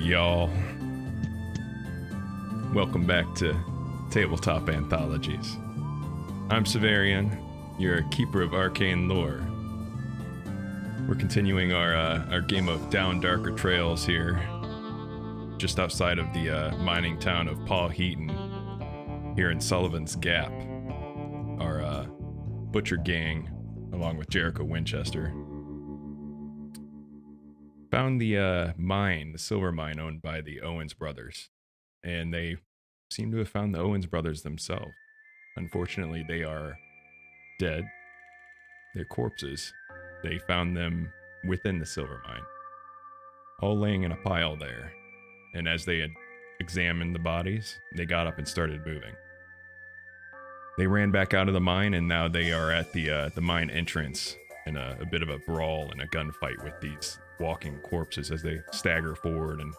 y'all. Welcome back to Tabletop Anthologies. I'm Severian, your keeper of arcane lore. We're continuing our game of Down Darker Trails here, just outside of the mining town of Pawheton, here in Sullivan's Gap. Our butcher gang, along with Jericho Winchester, found the mine, the silver mine owned by the Owens brothers, and they seem to have found the Owens brothers themselves. Unfortunately, they are dead. They're corpses. They found them within the silver mine, all laying in a pile there. And as they had examined the bodies, they got up and started moving. They ran back out of the mine, and now they are at the mine entrance in a bit of a brawl and a gunfight with these walking corpses as they stagger forward and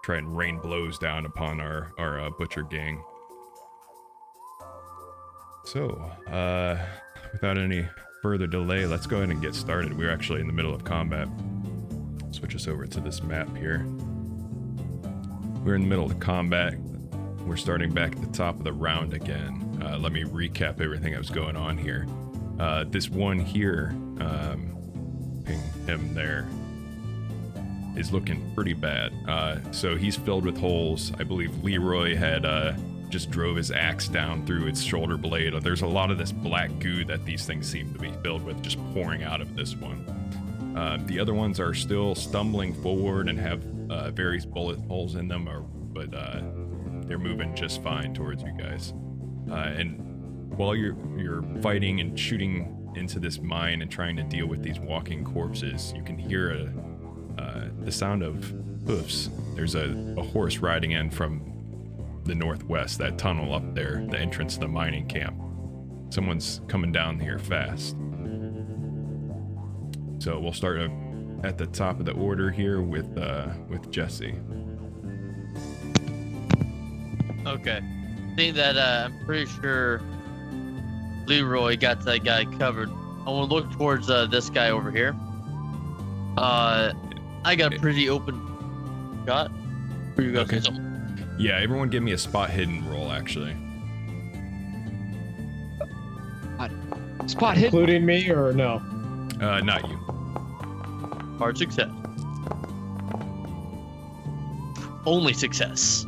try and rain blows down upon our butcher gang. So, without any further delay, let's go ahead and get started. We're actually in the middle of combat. Switch us over to this map here. We're in the middle of combat. We're starting back at the top of the round again. Let me recap everything that was going on here. This one here, ping him there, is looking pretty bad. So he's filled with holes. I believe Leroy had just drove his axe down through its shoulder blade. There's a lot of this black goo that these things seem to be filled with, just pouring out of this one. The other ones are still stumbling forward and have various bullet holes in them, but they're moving just fine towards you guys. And while you're fighting and shooting into this mine and trying to deal with these walking corpses, you can hear the sound of hoofs. There's a horse riding in from the northwest, that tunnel up there, the entrance to the mining camp. Someone's coming down here fast. So we'll start at the top of the order here with Jesse. Okay. Seeing that I'm pretty sure Leroy got that guy covered, I want to look towards this guy over here. I got a pretty open shot. Where you guys Okay. Yeah, everyone give me a spot hidden roll, actually. Spot hidden. Including me or no? Not you. Hard success. Only success.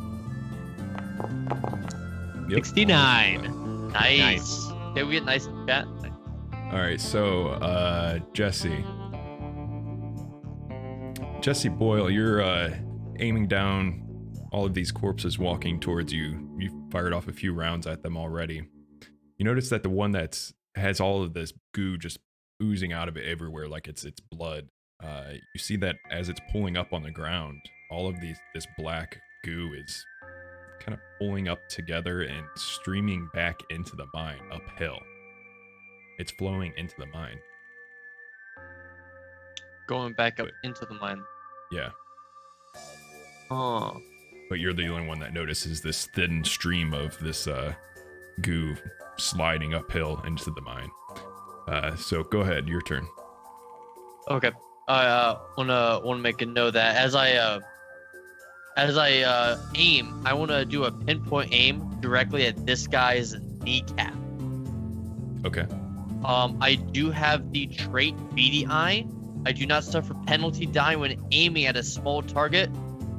Yep. 69. Nice. Okay, we get nice in chat. All right, so Jesse Boyle, you're aiming down all of these corpses walking towards you. You fired off a few rounds at them already. You notice that the one that has all of this goo just oozing out of it everywhere, like it's blood. You see that as it's pulling up on the ground, all of this black goo is kind of pulling up together and streaming back into the mine uphill. It's flowing into the mine. Going back up into the mine. Yeah. Oh. But you're the only one that notices this thin stream of this goo sliding uphill into the mine. So go ahead, your turn. Okay. I wanna make a note that as I aim, I wanna do a pinpoint aim directly at this guy's kneecap. Okay. I do have the trait Beady Eye. I do not suffer penalty die when aiming at a small target,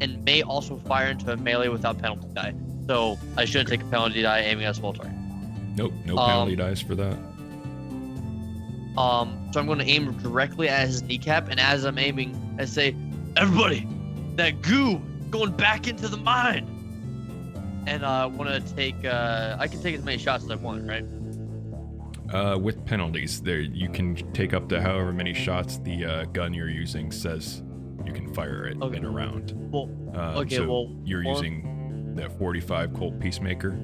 and may also fire into a melee without penalty die. So I shouldn't take a penalty die aiming at a small target. Nope, no penalty dice for that. So I'm going to aim directly at his kneecap, and as I'm aiming, I say, "Everybody, that goo going back into the mine." And I want to take. I can take as many shots as I want, right? With penalties, there you can take up to however many shots the gun you're using says you can fire it in a round. Well, okay. So well, you're using the 45 Colt Peacemaker.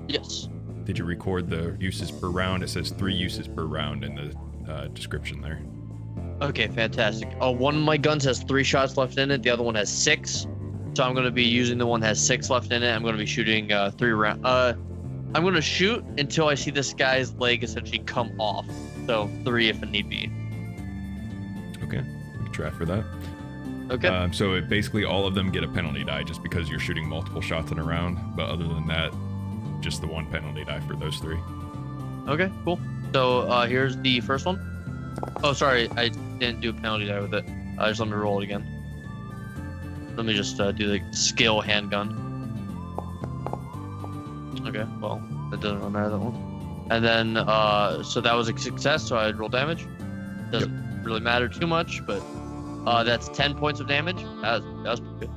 Yes. Did you record the uses per round? It says 3 uses per round in the description there. Okay, fantastic. One of my guns has 3 shots left in it. The other one has 6. So I'm going to be using the one that has 6 left in it. I'm going to be shooting 3 rounds. I'm going to shoot until I see this guy's leg essentially come off. So 3 if it need be. Okay, we can try for that. Okay. So basically all of them get a penalty die just because you're shooting multiple shots in a round. But other than that, just the one penalty die for those 3. Okay, cool. So here's the first one. Oh, sorry, I didn't do a penalty die with it. Just let me roll it again. Let me just do the skill handgun. Okay, well, that doesn't really matter, that one. And then, so that was a success, so I'd roll damage. Doesn't really matter too much, but that's 10 points of damage. That was pretty good.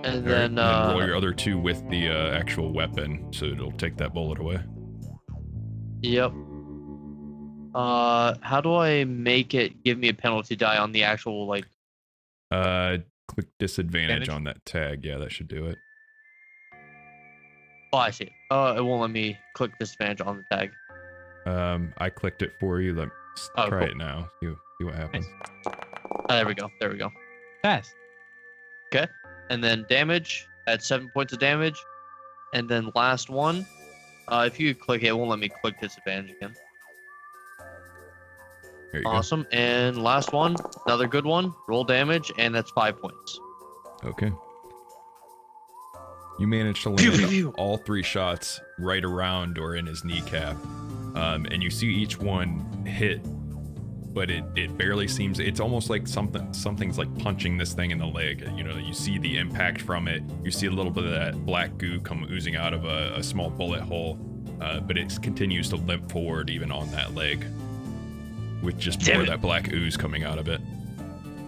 And then roll your other 2 with the actual weapon, so it'll take that bullet away. Yep. How do I make it give me a penalty die on the actual, like... Click disadvantage Damage? on that tag. Yeah, that should do it. Oh, I see it. It won't let me click disadvantage on the tag. I clicked it for you. Let's try cool. it now. See what happens. There we go. Pass. Okay. And then damage at 7 points of damage. And then last one. If you click it won't let me click disadvantage again. There you Awesome. And last one, another good one. Roll damage, and that's 5 points. go. Okay. You managed to Pew, land pew, pew. all 3 shots right around or in his kneecap. And you see each one hit, but it barely seems, it's almost like something's like punching this thing in the leg. You know, you see the impact from it. You see a little bit of that black goo come oozing out of a small bullet hole, but it continues to limp forward even on that leg, with just Damn more of it. that black ooze coming out of it.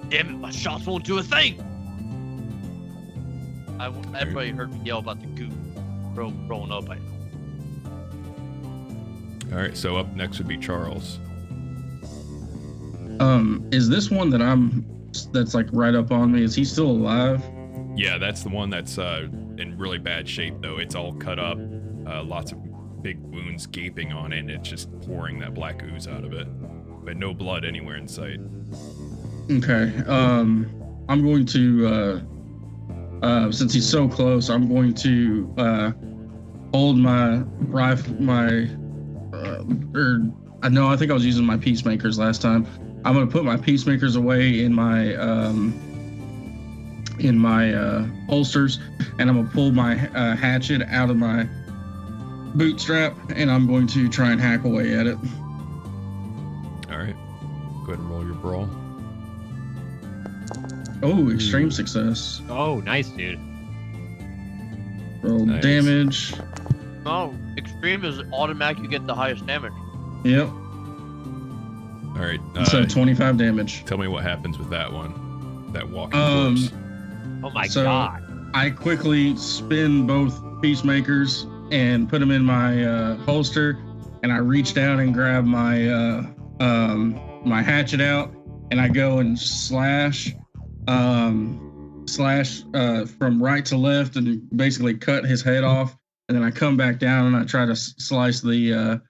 Damn it, my shots won't do a thing. Everybody heard me yell about the goo rolling up. All right, so up next would be Charles. Is this one that's like right up on me? Is he still alive? Yeah, that's the one that's in really bad shape, though. It's all cut up, lots of big wounds gaping on it, and it's just pouring that black ooze out of it. But no blood anywhere in sight. Okay. I'm going to, since he's so close, I'm going to hold my rifle, I think I was using my peacemakers last time. I'm going to put my peacemakers away in my holsters, and I'm going to pull my hatchet out of my bootstrap, and I'm going to try and hack away at it. All right, go ahead and roll your brawl. Oh, extreme success. Oh, nice, dude. Roll Nice. damage. Oh, extreme is automatic. You get the highest damage. Yep. All right, So 25 damage. tell me what happens with that one, that walking Um, corpse. Oh my So- god. I quickly spin both peacemakers and put them in my holster, and I reach down and grab my my hatchet out, and I go and slash from right to left, and basically cut his head off. And then I come back down and I try to slice the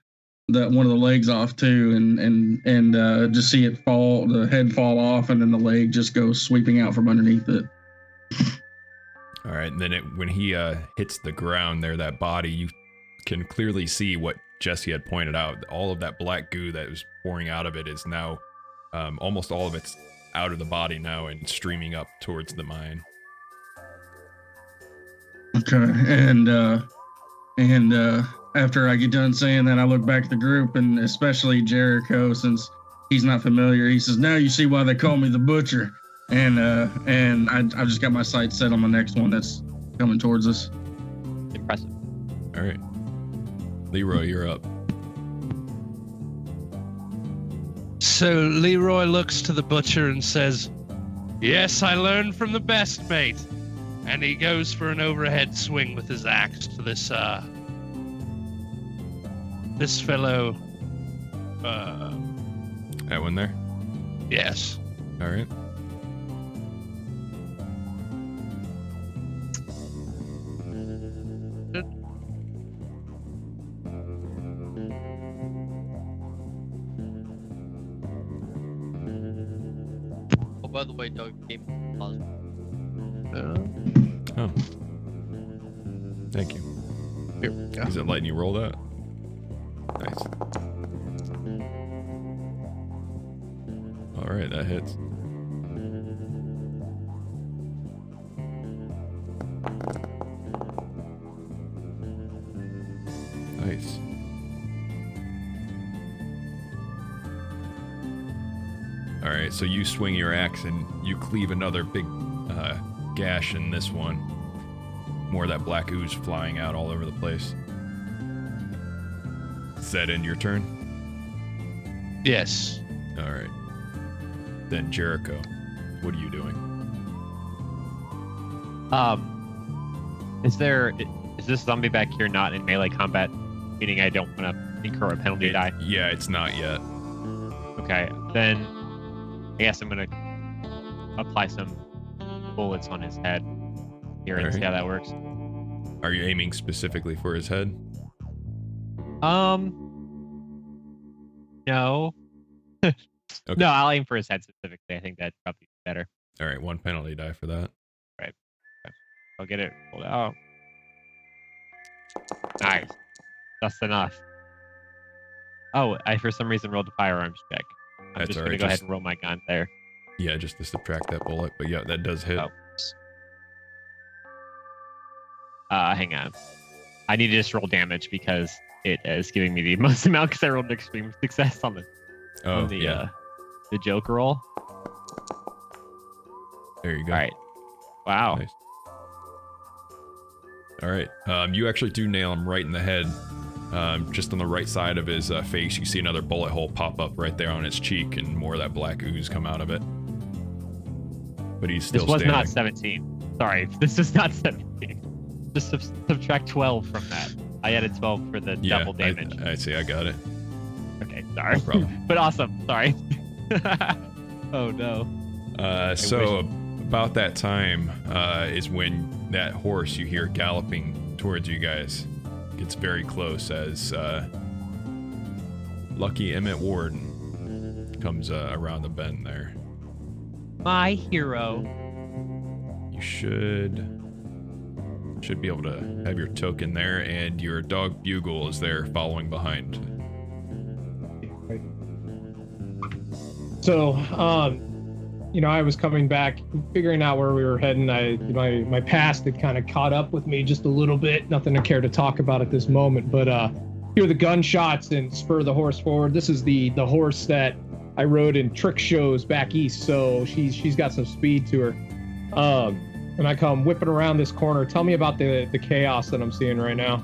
one of the legs off too, and just see it fall, the head fall off, and then the leg just goes sweeping out from underneath it. All right, and then when he hits the ground there, that body, you can clearly see what Jesse had pointed out. All of that black goo that was pouring out of it is now, almost all of it's out of the body now and streaming up towards the mine. Okay, and after I get done saying that, I look back at the group, and especially Jericho, since he's not familiar. He says, "Now you see why they call me the Butcher." And I just got my sights set on the next one that's coming towards us. Impressive. All right, Leroy, you're up. So Leroy looks to the butcher and says, "Yes, I learned from the best, mate." And he goes for an overhead swing with his axe to this fellow. That one there. Yes. All right. Oh, by the way, Doug gave me positive. Oh, thank you. Here we go. Is it letting you roll that? Nice. All All right, that hits. Nice. All right, so you swing your axe and you cleave another big gash in this one. More of that black ooze flying out all over the place. Is that end your turn? Yes. All right. Then Jericho, what are you doing? Is this zombie back here not in melee combat? Meaning I don't want to incur a penalty to die? Yeah, it's not yet. Okay, then I guess I'm gonna apply some bullets on his head here and see how that works. Are you aiming specifically for his head? No. Okay. No, I'll aim for his head specifically. I think that's probably better. All right, 1 penalty die for that. Right. Okay. I'll get it pulled out. Nice. That's enough. Oh, I for some reason rolled a firearms check. I'm That's just all gonna right, go ahead just- and roll my gun there. Yeah, just to subtract that bullet. But yeah, that does hit. Oh. Hang on. I need to just roll damage because it is giving me the most amount because I rolled an extreme success on the joke roll. There you go. All right. Wow. Nice. All right. You actually do nail him right in the head. Just on the right side of his face, you see another bullet hole pop up right there on his cheek, and more of that black ooze come out of it. But he's still This was standing. not 17. Sorry, this is not 17. Just subtract 12 from that. I added 12 for the double damage. I see. I got it. Okay, sorry. No problem. But awesome. Sorry. Oh no. So about that time is when that horse you hear galloping towards you guys gets very close as Lucky Emmett Warden comes around the bend there. My hero. You should be able to have your token there, and your dog Bugle is there following behind. So, I was coming back, figuring out where we were heading. My past had kind of caught up with me just a little bit. Nothing to care to talk about at this moment, but hear the gunshots and spur the horse forward. This is the horse that I rode in trick shows back east, so she's got some speed to her. And I come whipping around this corner. Tell me about the chaos that I'm seeing right now.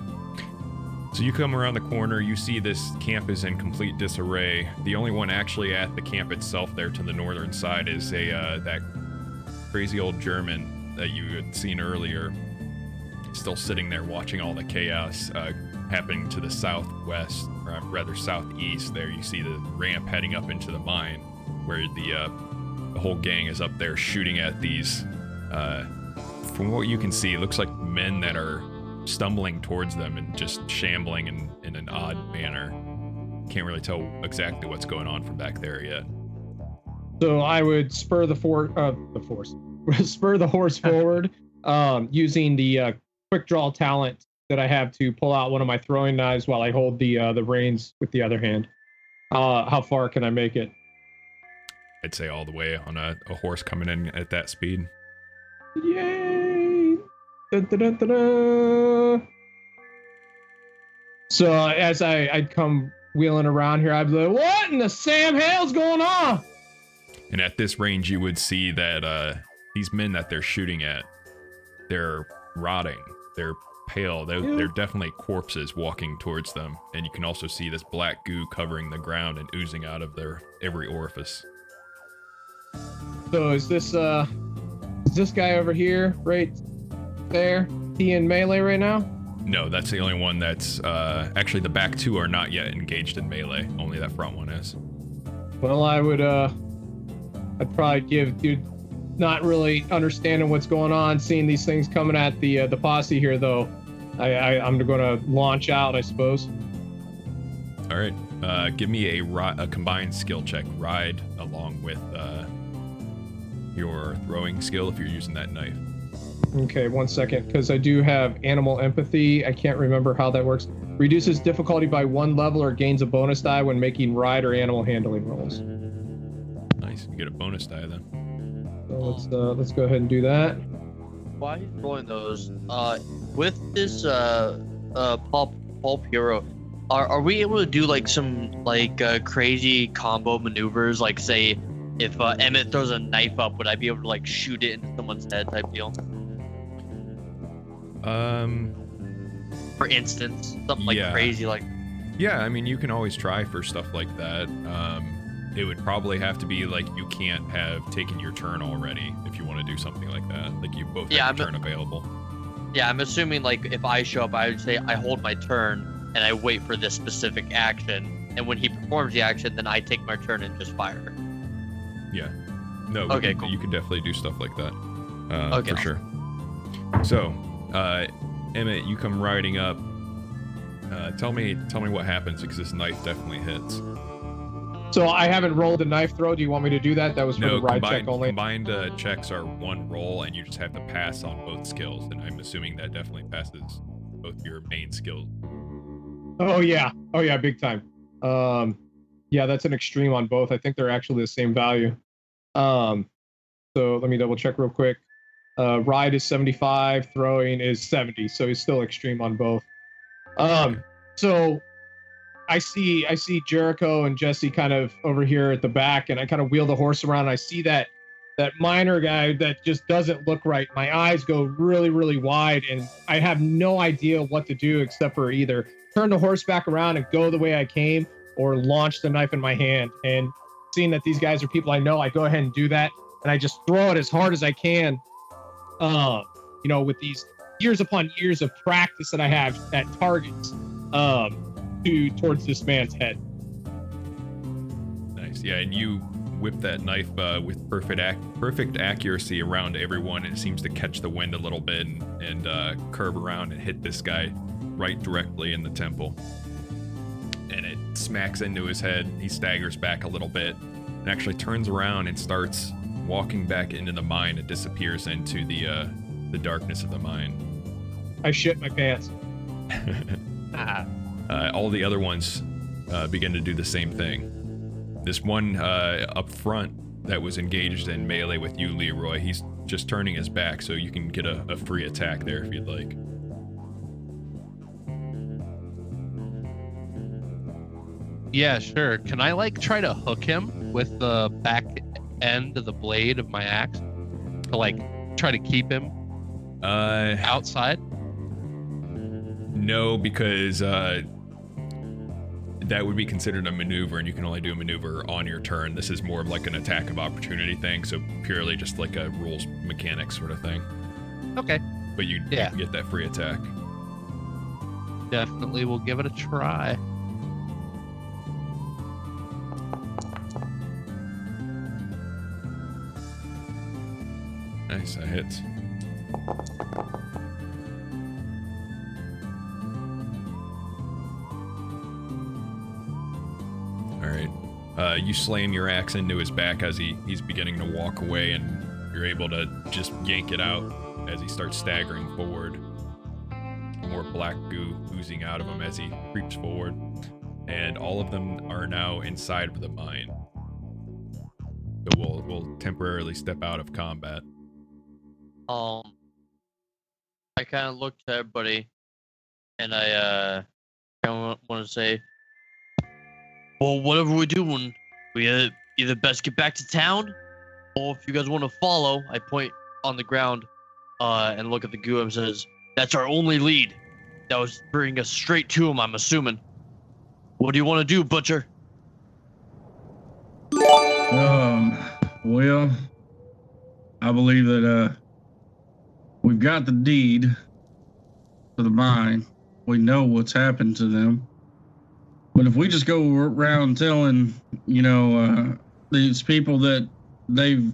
So you come around the corner, you see this camp is in complete disarray. The only one actually at the camp itself there to the northern side is that crazy old German that you had seen earlier, still sitting there watching all the chaos happening to the southwest, or rather southeast. There you see the ramp heading up into the mine, where the whole gang is up there shooting at these, from what you can see, it looks like men that are stumbling towards them and just shambling in an odd manner. Can't really tell exactly what's going on from back there yet. So I would spur the horse forward, using the quick draw talent that I have to pull out one of my throwing knives while I hold the reins with the other hand. How far can I make it? I'd say all the way on a horse coming in at that speed. Yay! Dun, dun, dun, dun, dun. So as I'd come wheeling around here, I'd be like, what in the Sam Hale's going on? And at this range, you would see that these men that they're shooting at, they're rotting. They're pale. They're definitely corpses walking towards them. And you can also see this black goo covering the ground and oozing out of their every orifice. So is this guy over here right there? He in melee right now? No, that's the only one that's actually the back two are not yet engaged in melee. Only that front one is. Well, I'd probably give dude not really understanding what's going on, seeing these things coming at the posse here though. I'm gonna launch out, I suppose. All right, give me a combined skill check, ride along with your throwing skill if you're using that knife. Okay, 1 second, because I do have animal empathy. I can't remember how that works. Reduces difficulty by 1 level or gains a bonus die when making ride or animal handling rolls. Nice. Nice. You get a bonus die then. So let's go ahead and do that. While he's rolling those, with this pulp hero, are we able to do like some crazy combo maneuvers? Like say, if Emmett throws a knife up, would I be able to like shoot it into someone's head type deal? For instance, something like crazy like. Yeah, I mean, you can always try for stuff like that. It would probably have to be like you can't have taken your turn already if you want to do something like that. Like you both have your turn available. Yeah, I'm assuming like if I show up, I would say I hold my turn and I wait for this specific action, and when he performs the action, then I take my turn and just fire. Yeah. No. Okay, cool. You could definitely do stuff like that. Okay. For sure. So, Emmett, you come riding up. Tell me what happens, because this knife definitely hits. So I haven't rolled a knife throw. Do you want me to do that? That was for the ride check only. Combined checks are one roll, and you just have to pass on both skills. And I'm assuming that definitely passes both your main skills. Oh yeah, big time. Yeah, that's an extreme on both. I think they're actually the same value. So let me double check real quick. Ride is 75, throwing is 70, so he's still extreme on both. So I see Jericho and Jesse kind of over here at the back, and I kind of wheel the horse around. And I see that miner guy that just doesn't look right. My eyes go really, really wide, and I have no idea what to do except for either turn the horse back around and go the way I came, or launch the knife in my hand. And seeing that these guys are people I know, I go ahead and do that, and I just throw it as hard as I can. With these years upon years of practice that I have at targets, towards this man's head. Nice. Yeah, and you whip that knife with perfect accuracy around everyone, and it seems to catch the wind a little bit and curve around and hit this guy right directly in the temple. And it smacks into his head. He staggers back a little bit and actually turns around and starts walking back into the mine and disappears into the darkness of the mine. I shit my pants. All the other ones begin to do the same thing. This one up front that was engaged in melee with you, Leroy, he's just turning his back, so you can get a free attack there if you'd like. Yeah, sure. Can I try to hook him with the back end of the blade of my axe to try to keep him outside? No, because that would be considered a maneuver, and you can only do a maneuver on your turn. This is more of like an attack of opportunity thing, so purely just like a rules mechanics sort of thing. Okay. But you can get that free attack. Definitely will give it a try. Nice, that hits. Alright. You slam your axe into his back as he's beginning to walk away, and you're able to just yank it out as he starts staggering forward. More black goo oozing out of him as he creeps forward. And all of them are now inside of the mine. So we'll temporarily step out of combat. I kind of looked at everybody, and I kind of want to say, well, whatever we do, when we either best get back to town, or if you guys want to follow, I point on the ground and look at the goo and says, that's our only lead. That was bringing us straight to him, I'm assuming. What do you want to do, Butcher? Well, I believe that we've got the deed to the mine. We know what's happened to them. But if we just go around telling, these people that they've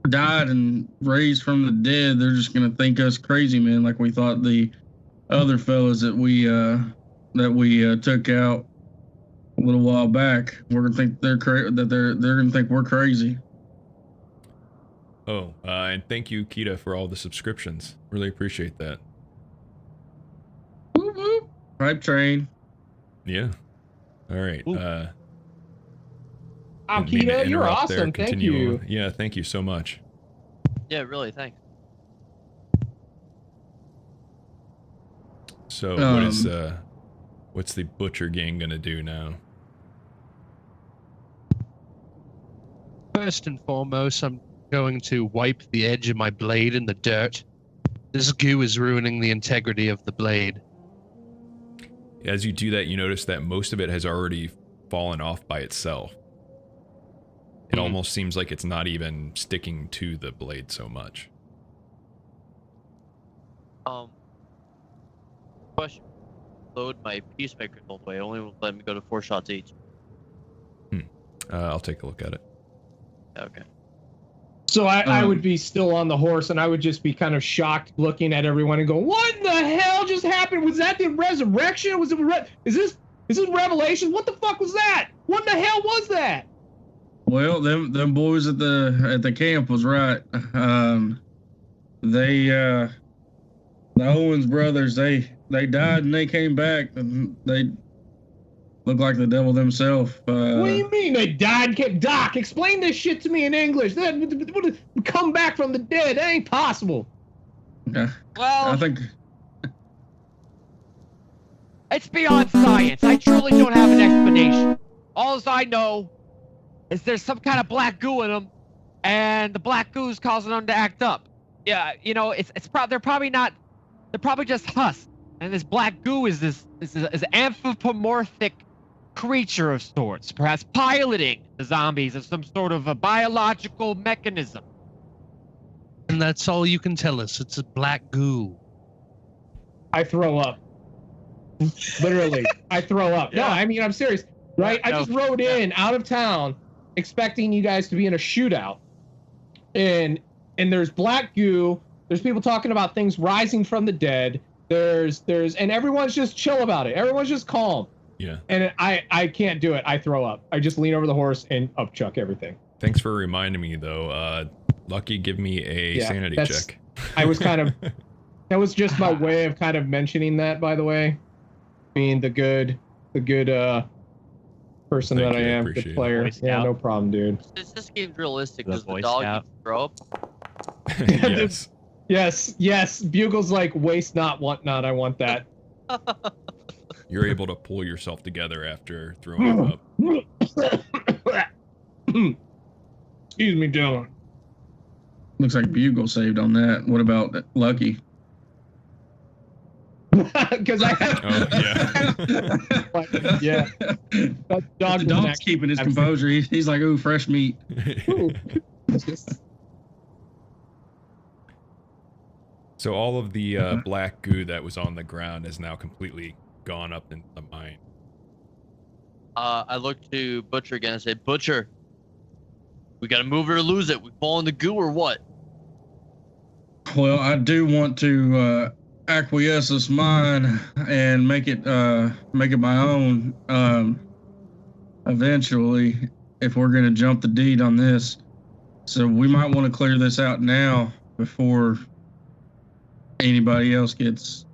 died and raised from the dead, they're just gonna think us crazy men, like we thought the other fellas that we took out a little while back. We're gonna think they're gonna think we're crazy. Oh, and thank you, Kita, for all the subscriptions. Really appreciate that. Whoop, whoop. Hype train. Yeah. All right. Didn't mean to Akita, you're interrupt there. awesome. Thank Continue you. on. Yeah, thank you so much. Yeah, really, thanks. So what's the butcher gang gonna do now? First and foremost, I'm going to wipe the edge of my blade in the dirt. This goo is ruining the integrity of the blade. As you do that, you notice that most of it has already fallen off by itself. It almost seems like it's not even sticking to the blade so much. Question. Load my peacemakers all the way. Only will let me go to 4 shots each. I'll take a look at it. Okay. So I would be still on the horse, and I would just be kind of shocked, looking at everyone and go, "What in the hell just happened? Was that the resurrection? Was it? Is this Revelation? What the fuck was that? What in the hell was that?" Well, them boys at the camp was right. The Owens brothers, they died and they came back, and they look like the devil themselves. What do you mean they died? Doc, explain this shit to me in English. Come back from the dead? That ain't possible. Well, I think it's beyond science. I truly don't have an explanation. All I know is there's some kind of black goo in them, and the black goo's causing them to act up. Yeah, you know, they're probably just husks, and this black goo is this anthropomorphic creature of sorts, perhaps piloting the zombies as some sort of a biological mechanism. And that's all you can tell us. It's a black goo. I throw up. Literally, I throw up. No, I mean, I'm serious, right? I just rode in out of town expecting you guys to be in a shootout. And there's black goo. There's people talking about things rising from the dead. And everyone's just chill about it. Everyone's just calm. Yeah. And I can't do it. I throw up. I just lean over the horse and upchuck everything. Thanks for reminding me, though. Lucky, give me a sanity check. I was kind of... That was just my way of kind of mentioning that, by the way. Being the good person that I am, good player. Yeah, no problem, dude. This game's realistic. The Does the Boy dog Scout. throw up? Yes. Yes. Bugle's like, waste not, want not. I want that. You're able to pull yourself together after throwing up. Excuse me, Dylan. looks like Bugle saved on that. What about Lucky? Because I have. Oh, yeah. Yeah. That dog The dog's keeping his composure. He's like, ooh, fresh meat. So all of the black goo that was on the ground is now completely gone up in the mine. I look to Butcher again and say, Butcher, we gotta move it or lose it. We fall in the goo or what? Well, I do want to acquiesce this mine and make it my own eventually, if we're gonna jump the deed on this. So we might want to clear this out now before anybody else gets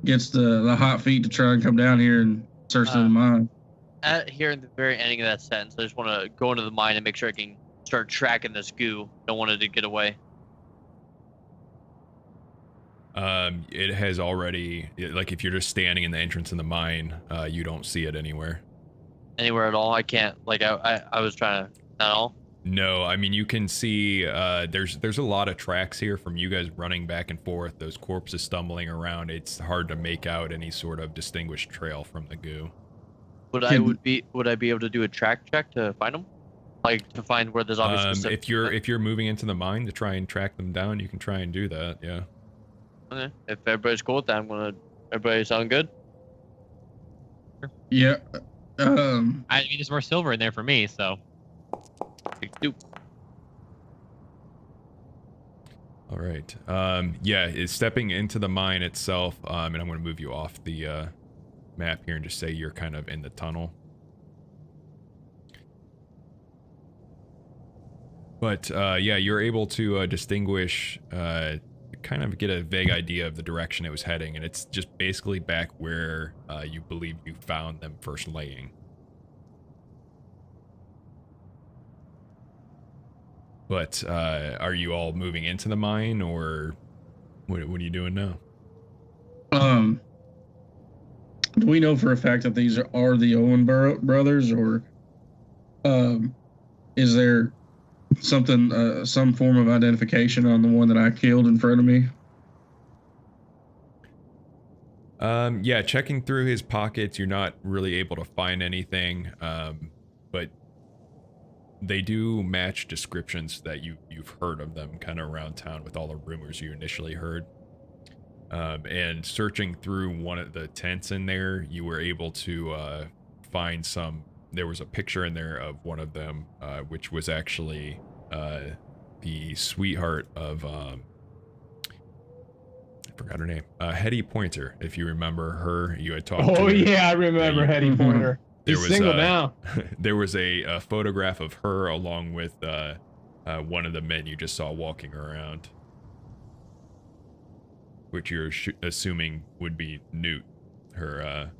the hot feet to try and come down here and search the mine. Here in the very ending of that sentence, I just want to go into the mine and make sure I can start tracking this goo. Don't want it to get away. It has already, like, if you're just standing in the entrance in the mine, you don't see it anywhere. Anywhere at all? I can't. Like, I was trying to. Not all? No, I mean, you can see there's a lot of tracks here from you guys running back and forth, those corpses stumbling around. It's hard to make out any sort of distinguished trail from the goo. Would I be able to do a track check to find them? Like, to find where there's obviously if you're moving into the mine to try and track them down, you can try and do that, yeah. Okay. If everybody's cool with that, everybody sound good? Yeah. I mean, there's more silver in there for me, so. All right. Yeah, it's stepping into the mine itself, and I'm going to move you off the map here and just say you're kind of in the tunnel. But yeah, you're able to distinguish, kind of get a vague idea of the direction it was heading, and it's just basically back where you believe you found them first laying. But are you all moving into the mine, or what are you doing now? Do we know for a fact that these are the Owen brothers, or is there something, some form of identification on the one that I killed in front of me? Yeah, checking through his pockets, you're not really able to find anything, but they do match descriptions that you've heard of them kind of around town with all the rumors you initially heard. And searching through one of the tents in there, you were able to find some. There was a picture in there of one of them, which was actually the sweetheart of I forgot her name, Hettie Pointer. If you remember her, you had talked to Oh her. yeah, I remember Yeah, Hettie Pointer. there He's was single now. there was a photograph of her along with one of the men you just saw walking around, which you're assuming would be Newt, her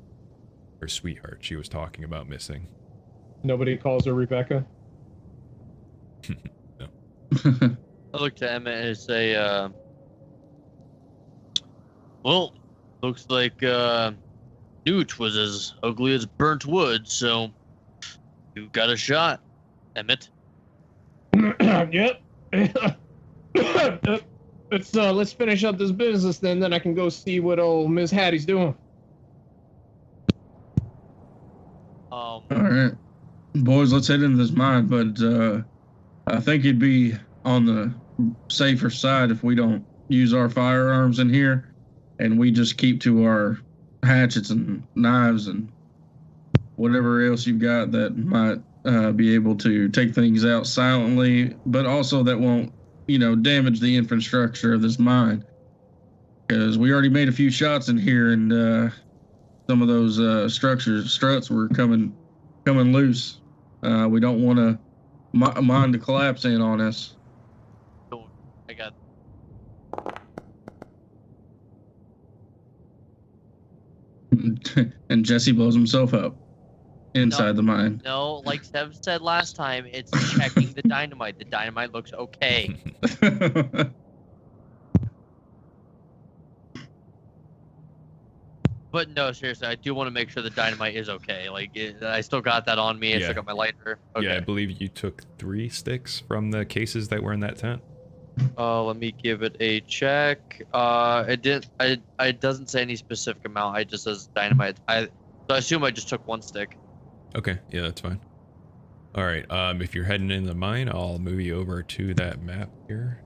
sweetheart she was talking about missing. Nobody calls her Rebecca. No. I look to Emmett and say, well, looks like Newt was as ugly as burnt wood, so you got a shot, Emmett. Yep. Let's finish up this business then I can go see what old Miss Hattie's doing. All right, boys, let's head into this mine. But I think it'd be on the safer side if we don't use our firearms in here, and we just keep to our hatchets and knives and whatever else you've got that might be able to take things out silently, but also that won't, damage the infrastructure of this mine. Because we already made a few shots in here, and some of those struts were coming loose. We don't want a mine to collapse in on us. I got. And Jesse blows himself up inside the mine. No, like Sev said last time, it's checking the dynamite. The dynamite looks okay. But no, seriously, I do want to make sure the dynamite is okay. I still got that on me. I still got my lighter. Okay. Yeah, I believe you took 3 sticks from the cases that were in that tent. Let me give it a check. It didn't. It doesn't say any specific amount. It just says dynamite. So I assume I just took 1 stick. Okay, yeah, that's fine. All right, if you're heading in the mine, I'll move you over to that map here.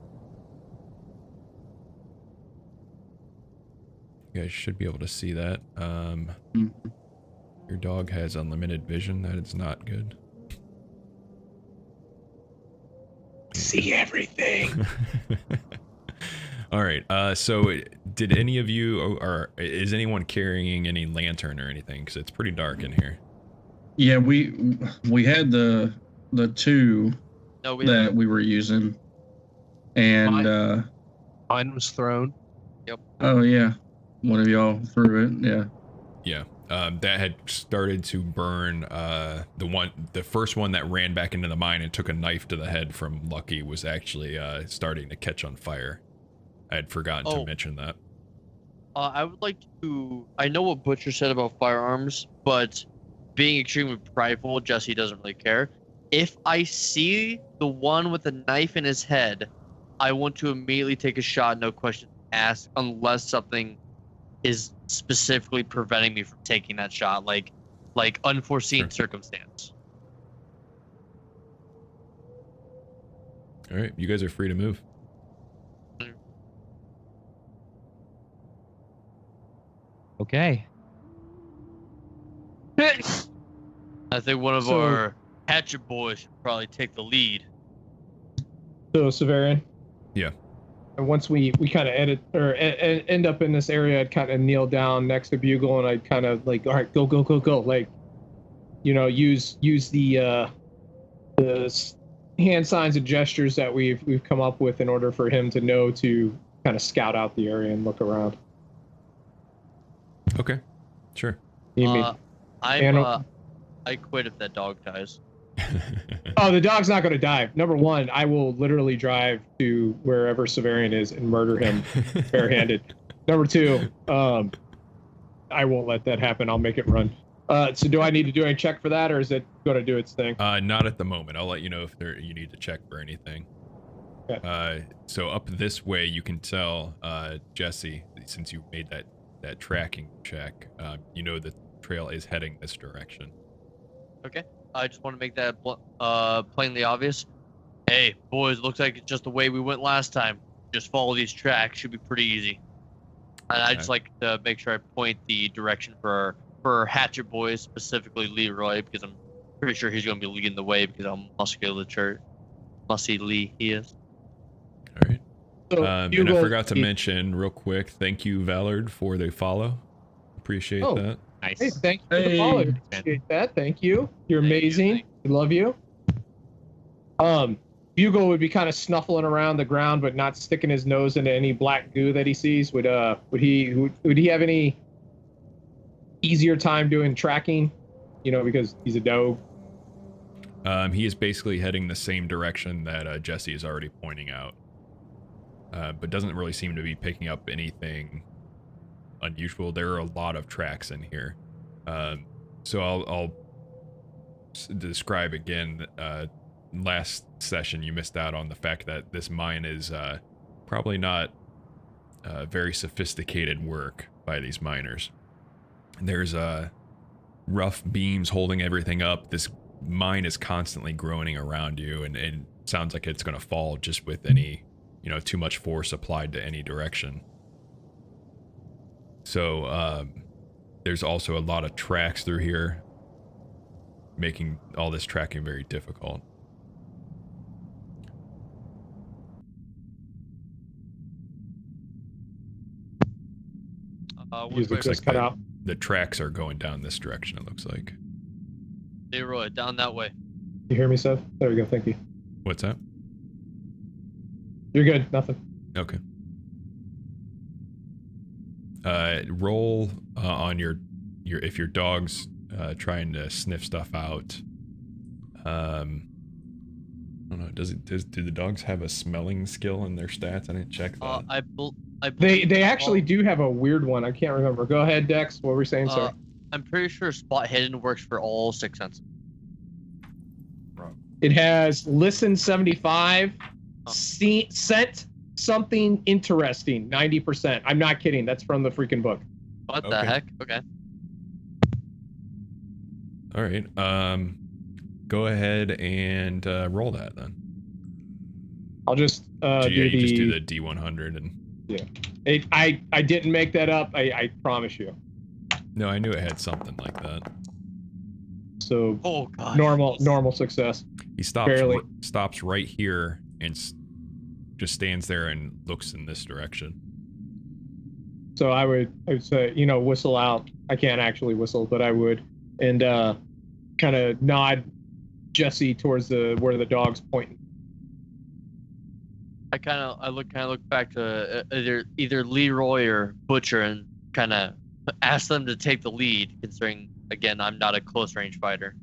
You guys should be able to see that. Your dog has unlimited vision. That is not good. See everything. All right. So, did any of you, or is anyone carrying any lantern or anything? Because it's pretty dark in here. Yeah, we had the 2 that we were using, and mine was thrown. Yep. Oh yeah, one of y'all threw it. Yeah. Yeah. That had started to burn. The first one that ran back into the mine and took a knife to the head from Lucky was actually starting to catch on fire. I had forgotten to mention that. I would like to. I know what Butcher said about firearms, but being extremely prideful, Jesse doesn't really care. If I see the one with the knife in his head, I want to immediately take a shot, no questions asked, unless something is specifically preventing me from taking that shot, like unforeseen circumstance. All right, you guys are free to move. Okay. I think one of our hatchet boys should probably take the lead. So, Severian? Yeah. And once we kind of end up in this area, I'd kind of kneel down next to Bugle, and I'd kind of like, all right, go. Like, use the hand signs and gestures that we've come up with in order for him to know to kind of scout out the area and look around. Okay. Sure. I quit if that dog dies. Oh, the dog's not going to die. Number one, I will literally drive to wherever Severian is and murder him barehanded. Number two, I won't let that happen. I'll make it run. So do I need to do any check for that, or is it going to do its thing? Not at the moment. I'll let you know if you need to check for anything. Okay. So up this way, you can tell, Jesse, since you made that tracking check, you know the trail is heading this direction. Okay. I just want to make that plainly obvious. Hey, boys, looks like it's just the way we went last time. Just follow these tracks. Should be pretty easy. And I just like to make sure I point the direction for Hatchet Boys, specifically Leroy, because I'm pretty sure he's going to be leading the way because how muscly he is. All right. So And I forgot to mention real quick, thank you, Vallard, for the follow. Appreciate that. Nice. Hey, thank you for the follow. Appreciate that. Thank you. You're amazing. We love you. Bugle would be kind of snuffling around the ground, but not sticking his nose into any black goo that he sees. Would he have any easier time doing tracking? You know, because he's a dog. He is basically heading the same direction that Jesse is already pointing out, but doesn't really seem to be picking up anything unusual. There are a lot of tracks in here, so I'll describe again. Last session, you missed out on the fact that this mine is probably not very sophisticated work by these miners. There's rough beams holding everything up. This mine is constantly groaning around you, and it sounds like it's going to fall just with any, too much force applied to any direction. So there's also a lot of tracks through here, making all this tracking very difficult. Looks like cut out. The tracks are going down this direction, it looks like. Leroy, down that way. You hear me, Seth? There we go. Thank you. What's that? You're good. Nothing. Okay. Roll on your if your dog's trying to sniff stuff out. I don't know. Do the dogs have a smelling skill in their stats? I didn't check that. They actually do have a weird one. I can't remember. Go ahead, Dex. What were we saying, sir? I'm pretty sure spot hidden works for all 6 senses. It has listen 75, scent something interesting 90%. I'm not kidding. That's from the freaking book. What the heck? Okay. All right. Go ahead and roll that then. I'll just you just do the D100 and. Yeah. I didn't make that up. I promise you. No, I knew it had something like that. So God, normal success. He stops right here and just stands there and looks in this direction. So I would say, whistle out. I can't actually whistle, but I would, and kind of nod Jesse towards where the dog's pointing. I look back to either Leroy or Butcher and kind of ask them to take the lead, considering again I'm not a close range fighter.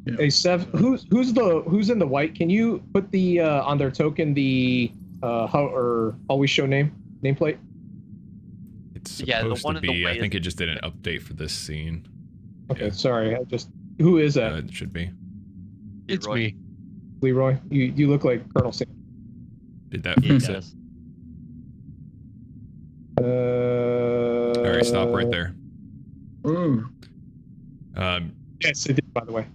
Yeah. Hey Sev, who's in the white? Can you put the on their token the always show nameplate? It's supposed the one to in the be. white I think it just did an update for this scene. Okay, sorry. Who is that? It should be. It's Leroy. me. Leroy. You look like Colonel Sam. Did that fix it? All right, stop right there. Ooh. Yes, it did, by the way.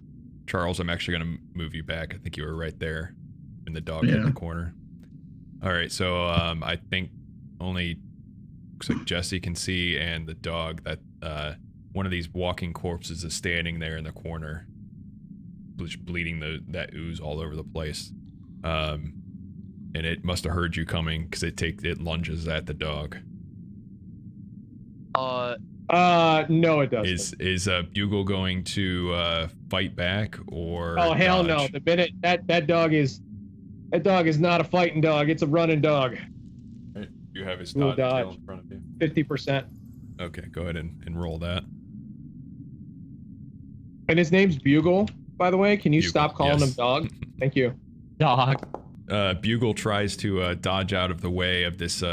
Charles, I'm actually going to move you back. I think you were right there in the dog in the corner. All right, so I think only looks like Jesse can see, and the dog that one of these walking corpses is standing there in the corner, bleeding that ooze all over the place. And it must have heard you coming because it lunges at the dog. No, it doesn't. Is Bugle going to fight back or? Oh hell dodge? no! The minute that dog is not a fighting dog. It's a running dog. Right. You have his We'll dodge dodge. in front of you. 50%. Okay, go ahead and roll that. And his name's Bugle. by the way? Can you Bugle, stop calling yes. him dog? Thank you. Dog. Bugle tries to dodge out of the way of this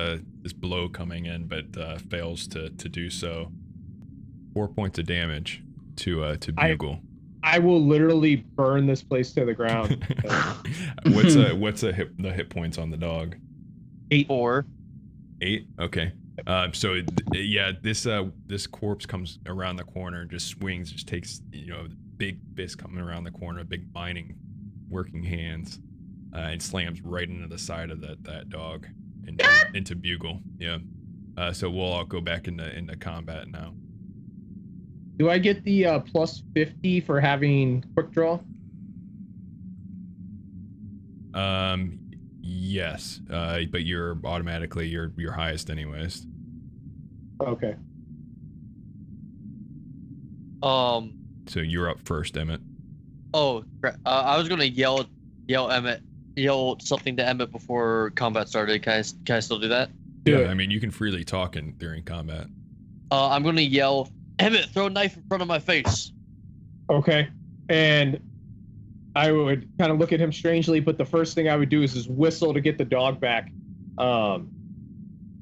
blow coming in, but fails to do so. 4 points of damage to Bugle. I will literally burn this place to the ground. What's the hit points on the dog? 4. 8. Okay. So yeah, this corpse comes around the corner and just swings, just takes big fist coming around the corner, big binding, working hands, and slams right into the side of that dog into Bugle. Yeah. So we'll all go back into combat now. Do I get the plus 50 for having quick draw? Yes. But you're automatically your highest anyways. Okay. So you're up first, Emmett. Oh, I was gonna yell something to Emmett before combat started. Can I still do that? Do Yeah, it. I mean you can freely talk during combat. I'm gonna yell, Emmett, throw a knife in front of my face. Okay. And I would kind of look at him strangely, but the first thing I would do is whistle to get the dog back.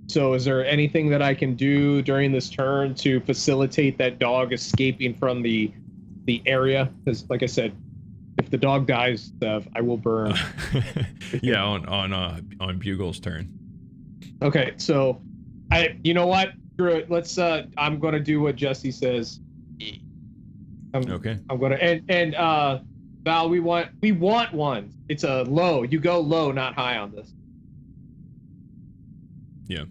So is there anything that I can do during this turn to facilitate that dog escaping from the area? Because like I said, if the dog dies, I will burn. Yeah, on Bugle's turn. Okay, so you know what? Screw it. Let's I'm gonna do what Jesse says. Okay. I'm gonna and Val, we want one. It's a low. You go low, not high on this. Yeah.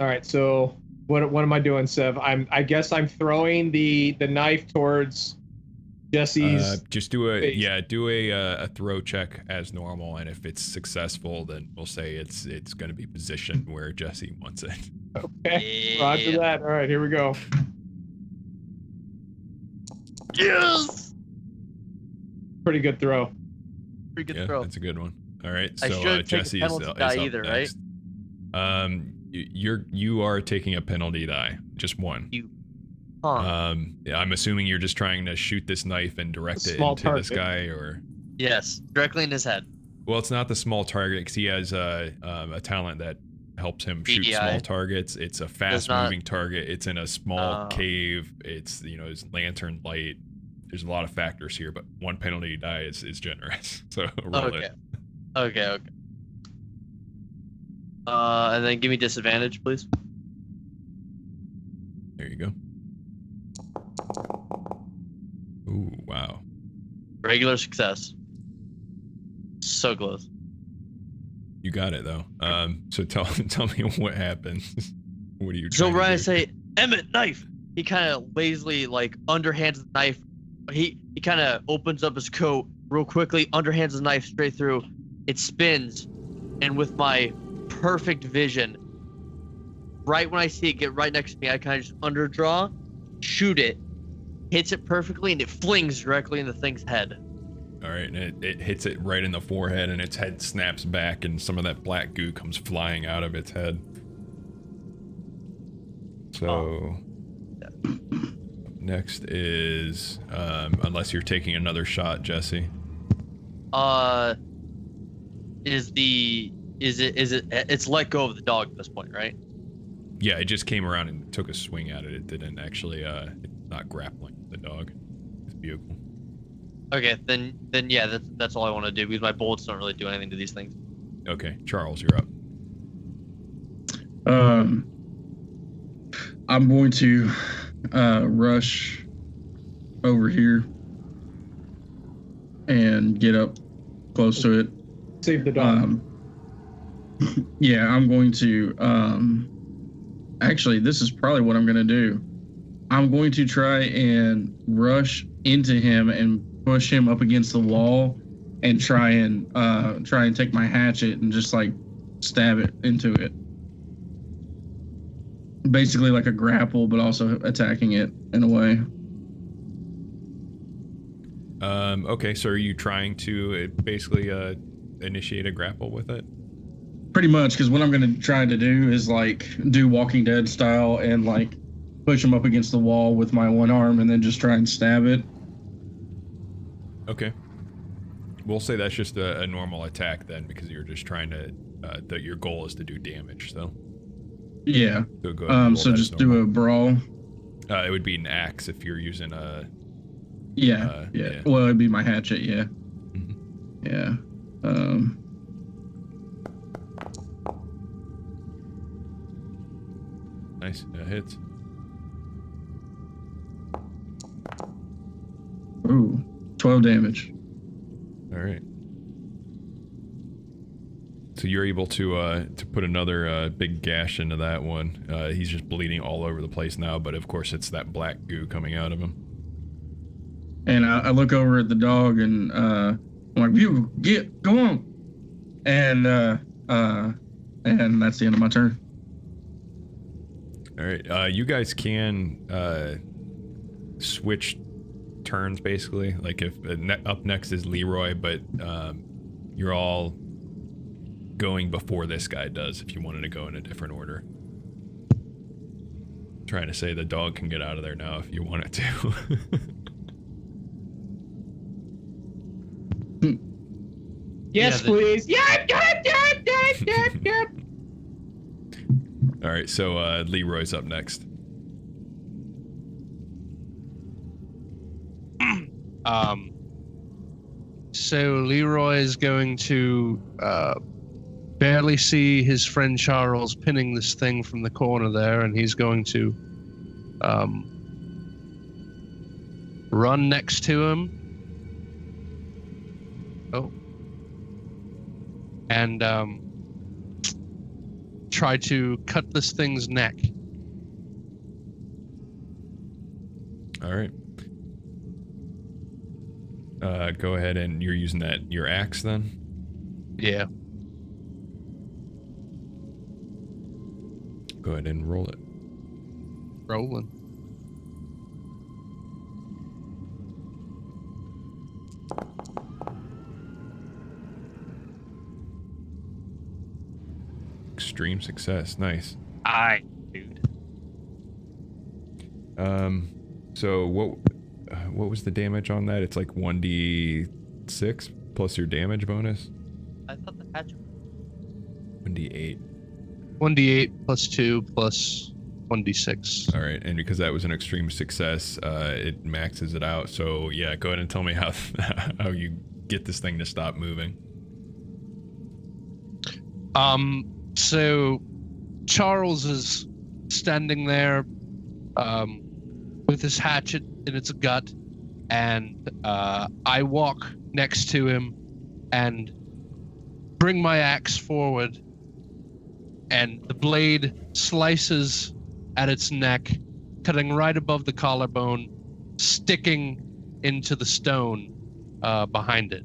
All right. So what am I doing, Sev? I guess I'm throwing the knife towards Jesse's. Just do a face. a throw check as normal, and if it's successful, then we'll say it's going to be positioned where Jesse wants it. Okay. Yeah. Roger that. All right. Here we go. Yes. Pretty good throw. Pretty good Yeah, throw. that's a good one. All right, I so shouldn't take a Jesse is penalty die up either, right? next. You are taking a penalty die, just one. Huh. I'm assuming you're just trying to shoot this knife and direct it Small into this target. guy, or Yes, directly in his head. well, it's not the small target because he has a talent that helps him shoot BDI. small targets. It's a fast-moving target. It's in a small Oh. cave. It's his lantern light. There's a lot of factors here, but one penalty die is generous. So roll Okay. it. Okay. And then give me disadvantage, please. There you go. Ooh, wow. Regular success. So close. You got it though. So tell me what happened. What are you So trying when to I do? say Emmett, knife, he kind of lazily underhands the knife. He kind of opens up his coat real quickly, underhands the knife straight through. It spins, and with my perfect vision, right when I see it get right next to me, I kind of just underdraw, shoot it, hits it perfectly, and it flings directly in the thing's head. All right, and it hits it right in the forehead, and its head snaps back, and some of that black goo comes flying out of its head. So, next is, unless you're taking another shot, Jesse. It's let go of the dog at this point, right? Yeah, it just came around and took a swing at it. It didn't actually, it's not grappling the dog. It's Bugle. Okay, then yeah, that's all I want to do because my bullets don't really do anything to these things. Okay, Charles, you're up. I'm going to rush over here and get up close to it. Save the dog. Yeah, I'm going to actually, this is probably what I'm going to do. I'm going to try and rush into him and push him up against the wall and try and take my hatchet and just like stab it into it. Basically like a grapple, but also attacking it in a way. Okay, so are you trying to basically initiate a grapple with it? Pretty much, because what I'm going to try to do is like do Walking Dead style and like push him up against the wall with my one arm and then just try and stab it. Okay. We'll say that's just a normal attack then, because you're just trying to. That your goal is to do damage. So. Yeah. So go ahead and roll So that as just do a brawl. It would be an axe if you're using a. Yeah. Well, it'd be my hatchet. Yeah. Mm-hmm. Yeah. Nice. That hits. Ooh, 12 damage. All right. So you're able to put another big gash into that one. He's just bleeding all over the place now, but of course it's that black goo coming out of him. And I look over at the dog and I'm like, "Bugle, go on!" And that's the end of my turn. All right. You guys can switch turns basically. Like if up next is Leroy, but you're all going before this guy does if you wanted to go in a different order. Trying to say the dog can get out of there now if you want it to. Yes, please. Yep. All right, so Leroy's up next. So Leroy is going to barely see his friend Charles pinning this thing from the corner there, and he's going to run next to him. Oh. And try to cut this thing's neck. All right. Go ahead, and you're using your axe then? Yeah. Go ahead and roll it. Rolling. Extreme success. Nice. Aye, dude. So what was the damage on that? It's like 1d6 plus your damage bonus? I thought the hatchet. 1d8. 1d8 plus 2 plus 1d6. All right, and because that was an extreme success, it maxes it out. So yeah, go ahead and tell me how you get this thing to stop moving. So Charles is standing there with his hatchet in its gut, and I walk next to him and bring my axe forward, and the blade slices at its neck, cutting right above the collarbone, sticking into the stone behind it.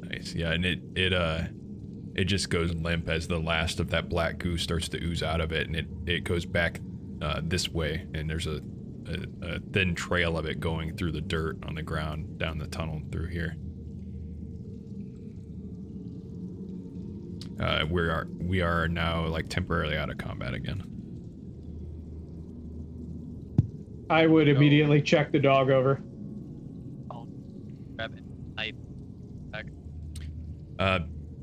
Nice. Yeah, and it just goes limp as the last of that black goo starts to ooze out of it, and it goes back this way, and there's a thin trail of it going through the dirt on the ground down the tunnel through here. We are now like temporarily out of combat again. I would immediately check the dog over. I'll grab it. Knife. Back.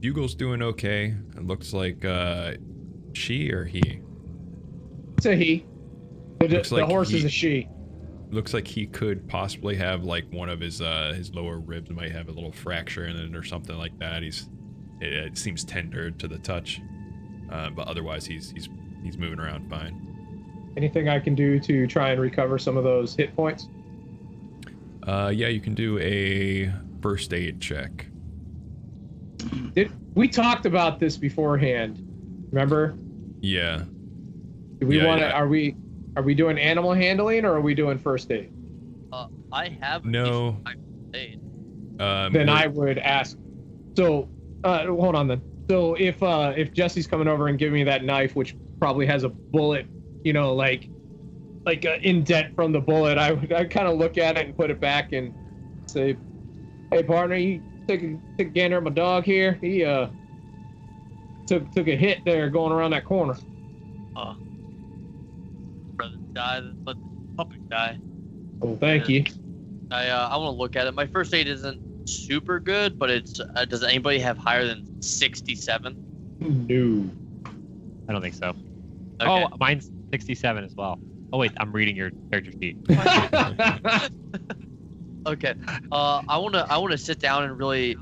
Bugle's doing okay. It looks like she or he. It's a he. The like horse is he- a she. Looks like he could possibly have like one of his lower ribs might have a little fracture in it or something like that. It seems tender to the touch, but otherwise he's moving around fine. Anything I can do to try and recover some of those hit points? Yeah, you can do a first aid check. We talked about this beforehand. Remember? Yeah. Do we Yeah, want to? yeah. Are we doing animal handling or are we doing first aid? I have No. aid. Then I would ask. So, hold on then. So if Jesse's coming over and giving me that knife, which probably has a bullet, like an indent from the bullet, I'd kind of look at it and put it back and say, "Hey partner, you take a gander at my dog here. He took a hit there going around that corner." Brother die, let the puppet die. Well, thank you. I want to look at it. My first aid isn't super good, but it's. Does anybody have higher than 67? No. I don't think so. Okay. Oh, mine's 67 as well. Oh wait, I'm reading your character sheet. Okay. I wanna sit down and really,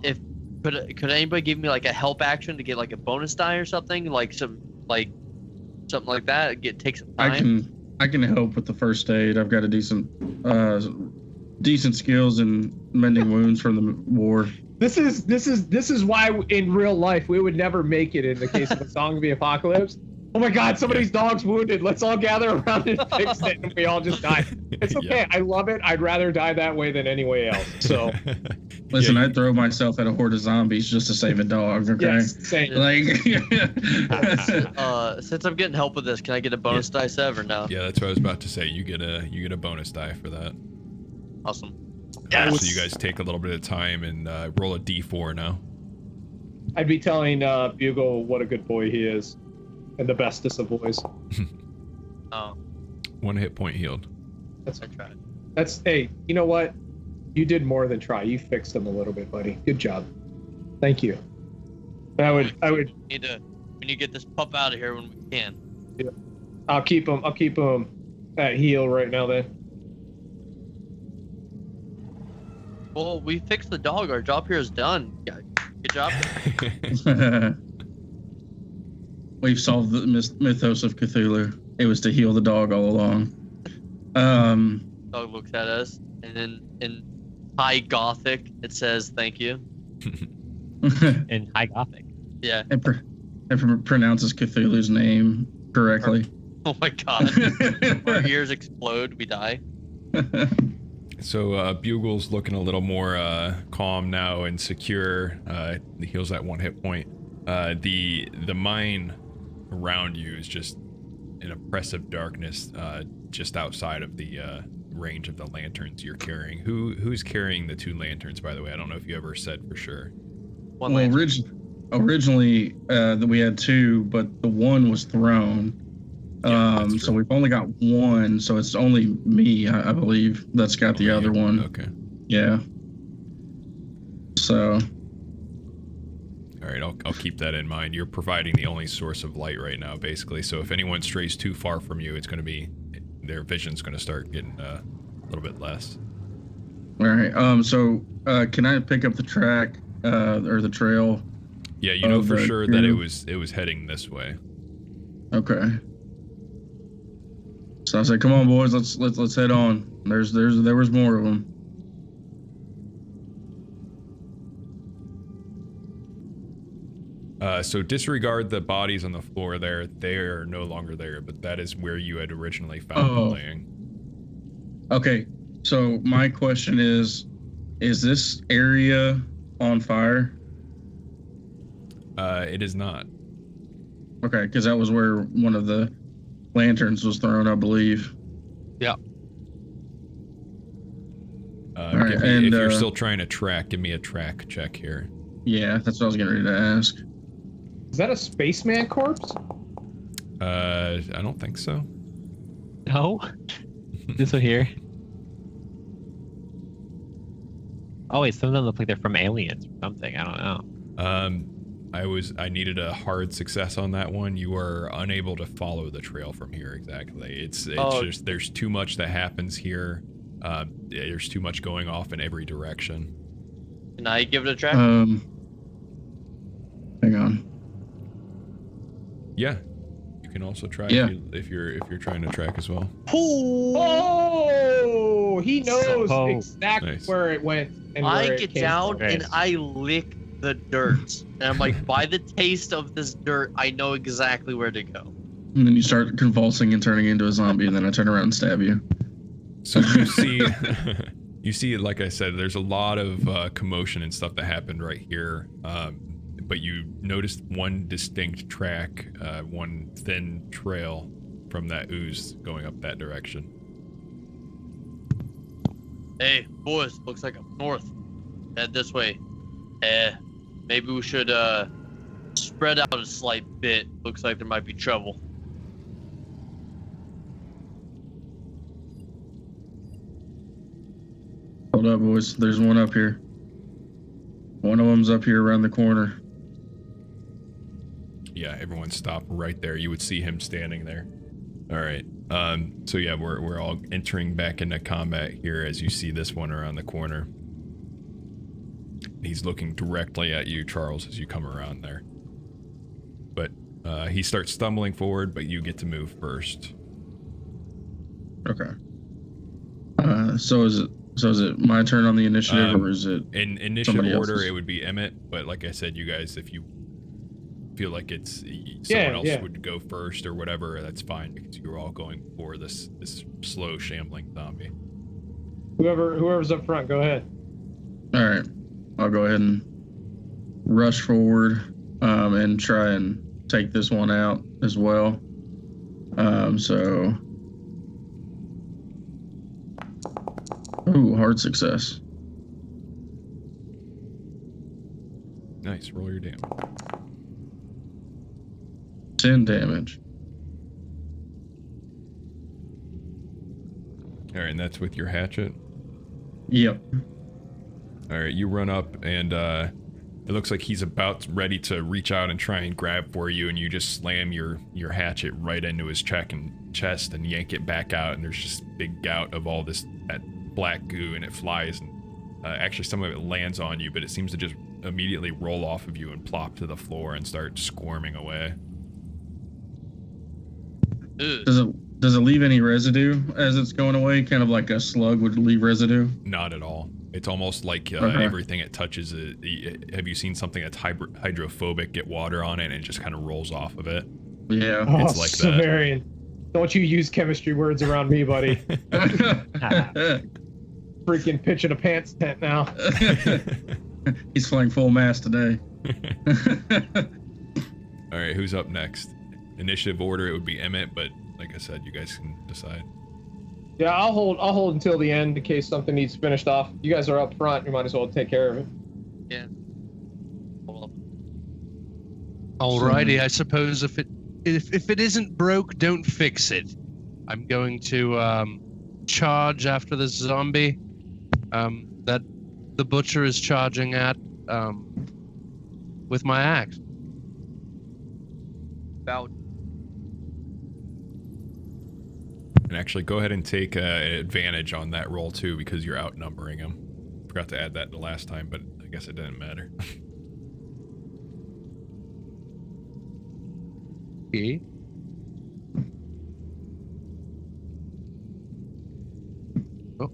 if could anybody give me like a help action to get like a bonus die or something, like something like that? Take some time. I can help with the first aid. I've got a decent skills in mending wounds from the war. This is why in real life we would never make it in the case of a Song of the Apocalypse. Oh my God, somebody's dog's wounded. Let's all gather around and fix it, and we all just die. It's okay. Yeah. I love it. I'd rather die that way than any way else. So, Listen, I'd throw myself at a horde of zombies just to save a dog. Okay, yes, same. like. Since I'm getting help with this, can I get a bonus die sev or no? Yeah, that's what I was about to say. You get a bonus die for that. Awesome. So you guys take a little bit of time and roll a d4 now. I'd be telling Bugle what a good boy he is, and the bestest of boys. Oh, 1 hit point healed. I tried. Hey, you know what? You did more than try. You fixed him a little bit, buddy. Good job. Thank you. I would. We need to get this pup out of here when we can. I'll keep him at heel right now then. Well, we fixed the dog. Our job here is done. Yeah, good job. We've solved the mythos of Cthulhu. It was to heal the dog all along. Dog looks at us, and then in High Gothic it says thank you. In High Gothic. Yeah. and pronounces Cthulhu's name correctly. Oh my God. Our ears explode. We die. So Bugle's looking a little more calm now and secure. He heals at 1 hit point. The mine around you is just an oppressive darkness just outside of the range of the lanterns you're carrying. Who's carrying the 2 lanterns, by the way? I don't know if you ever said for sure. One lantern. Originally we had 2, but the one was thrown. Yeah, so we've only got 1, so it's only me, I believe, that's got the other one. Okay. Yeah. So. All right, I'll keep that in mind. You're providing the only source of light right now, basically. So if anyone strays too far from you, it's going to be their vision's going to start getting a little bit less. All right. So can I pick up the track or the trail? Yeah, you know for sure that it was heading this way. Okay. So I said, "Come on, boys, let's head on." There was more of them. So disregard the bodies on the floor there. They are no longer there, but that is where you had originally found them laying. Okay. So my question is this area on fire? It is not. Okay, because that was where one of the lanterns was thrown, I believe. Yeah. Right, if you're still trying to track, give me a track check here. Yeah, that's what I was getting ready to ask. Is that a spaceman corpse? I don't think so. No. This one here. Oh wait, some of them look like they're from Aliens or something. I don't know. I needed a hard success on that one. You are unable to follow the trail from here exactly. It's just there's too much that happens here. There's too much going off in every direction. Can I give it a track? Hang on. Yeah, you can also try if you're trying to track as well. Oh, he knows exactly Nice. where it went and I where it get came down from. and I lick the dirt, and I'm like, by the taste of this dirt, I know exactly where to go. And then you start convulsing and turning into a zombie, and then I turn around and stab you. So you see, like I said, there's a lot of commotion and stuff that happened right here. But you noticed one distinct track, one thin trail from that ooze going up that direction. Hey, boys, looks like I'm north. Head this way. Maybe we should spread out a slight bit. Looks like there might be trouble. Hold up, boys. There's one up here. One of them's up here around the corner. Yeah, everyone stop right there. You would see him standing there. All right. So yeah, we're all entering back into combat here as you see this one around the corner. He's looking directly at you, Charles, as you come around there. But he starts stumbling forward, but you get to move first. Okay. So is it my turn on the initiative, or is it in initiative order? else's? It would be Emmett, but like I said, you guys, if you feel like it's someone else would go first or whatever, that's fine because you're all going for this slow shambling zombie. Whoever's up front, go ahead. All right. I'll go ahead and rush forward and try and take this one out as well. Ooh, hard success. Nice. Roll your damage. 10 damage. All right, and that's with your hatchet. Yep. All right, you run up, and it looks like he's about ready to reach out and try and grab for you, and you just slam your hatchet right into his chest and yank it back out, and there's just a big gout of all that black goo, and it flies, and actually some of it lands on you, but it seems to just immediately roll off of you and plop to the floor and start squirming away. Does it leave any residue as it's going away? Kind of like a slug would leave residue? Not at all. It's almost like Okay. everything it touches. Have you seen something that's hydrophobic get water on it and it just kind of rolls off of it? Yeah. Oh, It's like that. Severian. Don't you use chemistry words around me, buddy. Freaking pitching a pants tent now. He's flying full mast today. All right, who's up next? Initiative order, it would be Emmett, but like I said, you guys can decide. Yeah, I'll hold until the end in case something needs finished off. You guys are up front. You might as well take care of it. Yeah. Hold up. Alrighty, I suppose if it isn't broke, don't fix it. I'm going to charge after this zombie that the butcher is charging at with my axe. About And actually, go ahead and take advantage on that roll too, because you're outnumbering him. Forgot to add that the last time, but I guess it didn't matter. Okay. Oh.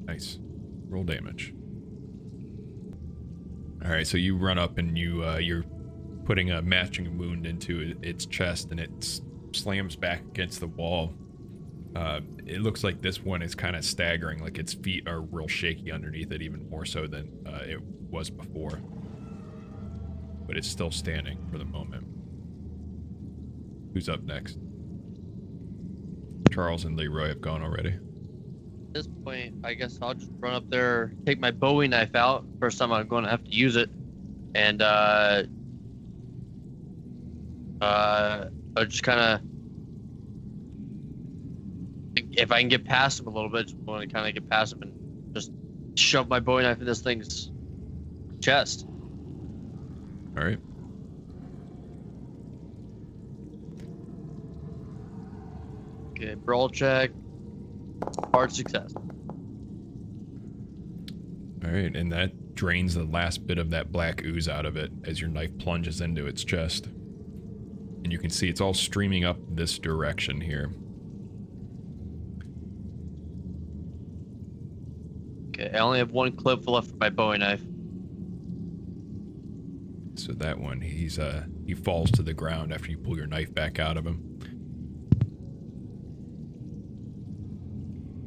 Nice. Roll damage. All right, so you run up and you're putting a matching wound into its chest, and it slams back against the wall. It looks like this one is kind of staggering, like its feet are real shaky underneath it, even more so than it was before. But it's still standing for the moment. Who's up next? Charles and Leroy have gone already. at this point, I guess I'll just run up there, take my Bowie knife out. First time I'm going to have to use it, and I'll just kind of, if I can get past him a little bit, just want to kind of get past him and just shove my Bowie knife in this thing's chest. All right. Okay, brawl check. Hard success. All right, and that drains the last bit of that black ooze out of it as your knife plunges into its chest. And you can see it's all streaming up this direction here. Okay, I only have one clip left for my Bowie knife. So that one, he falls to the ground after you pull your knife back out of him.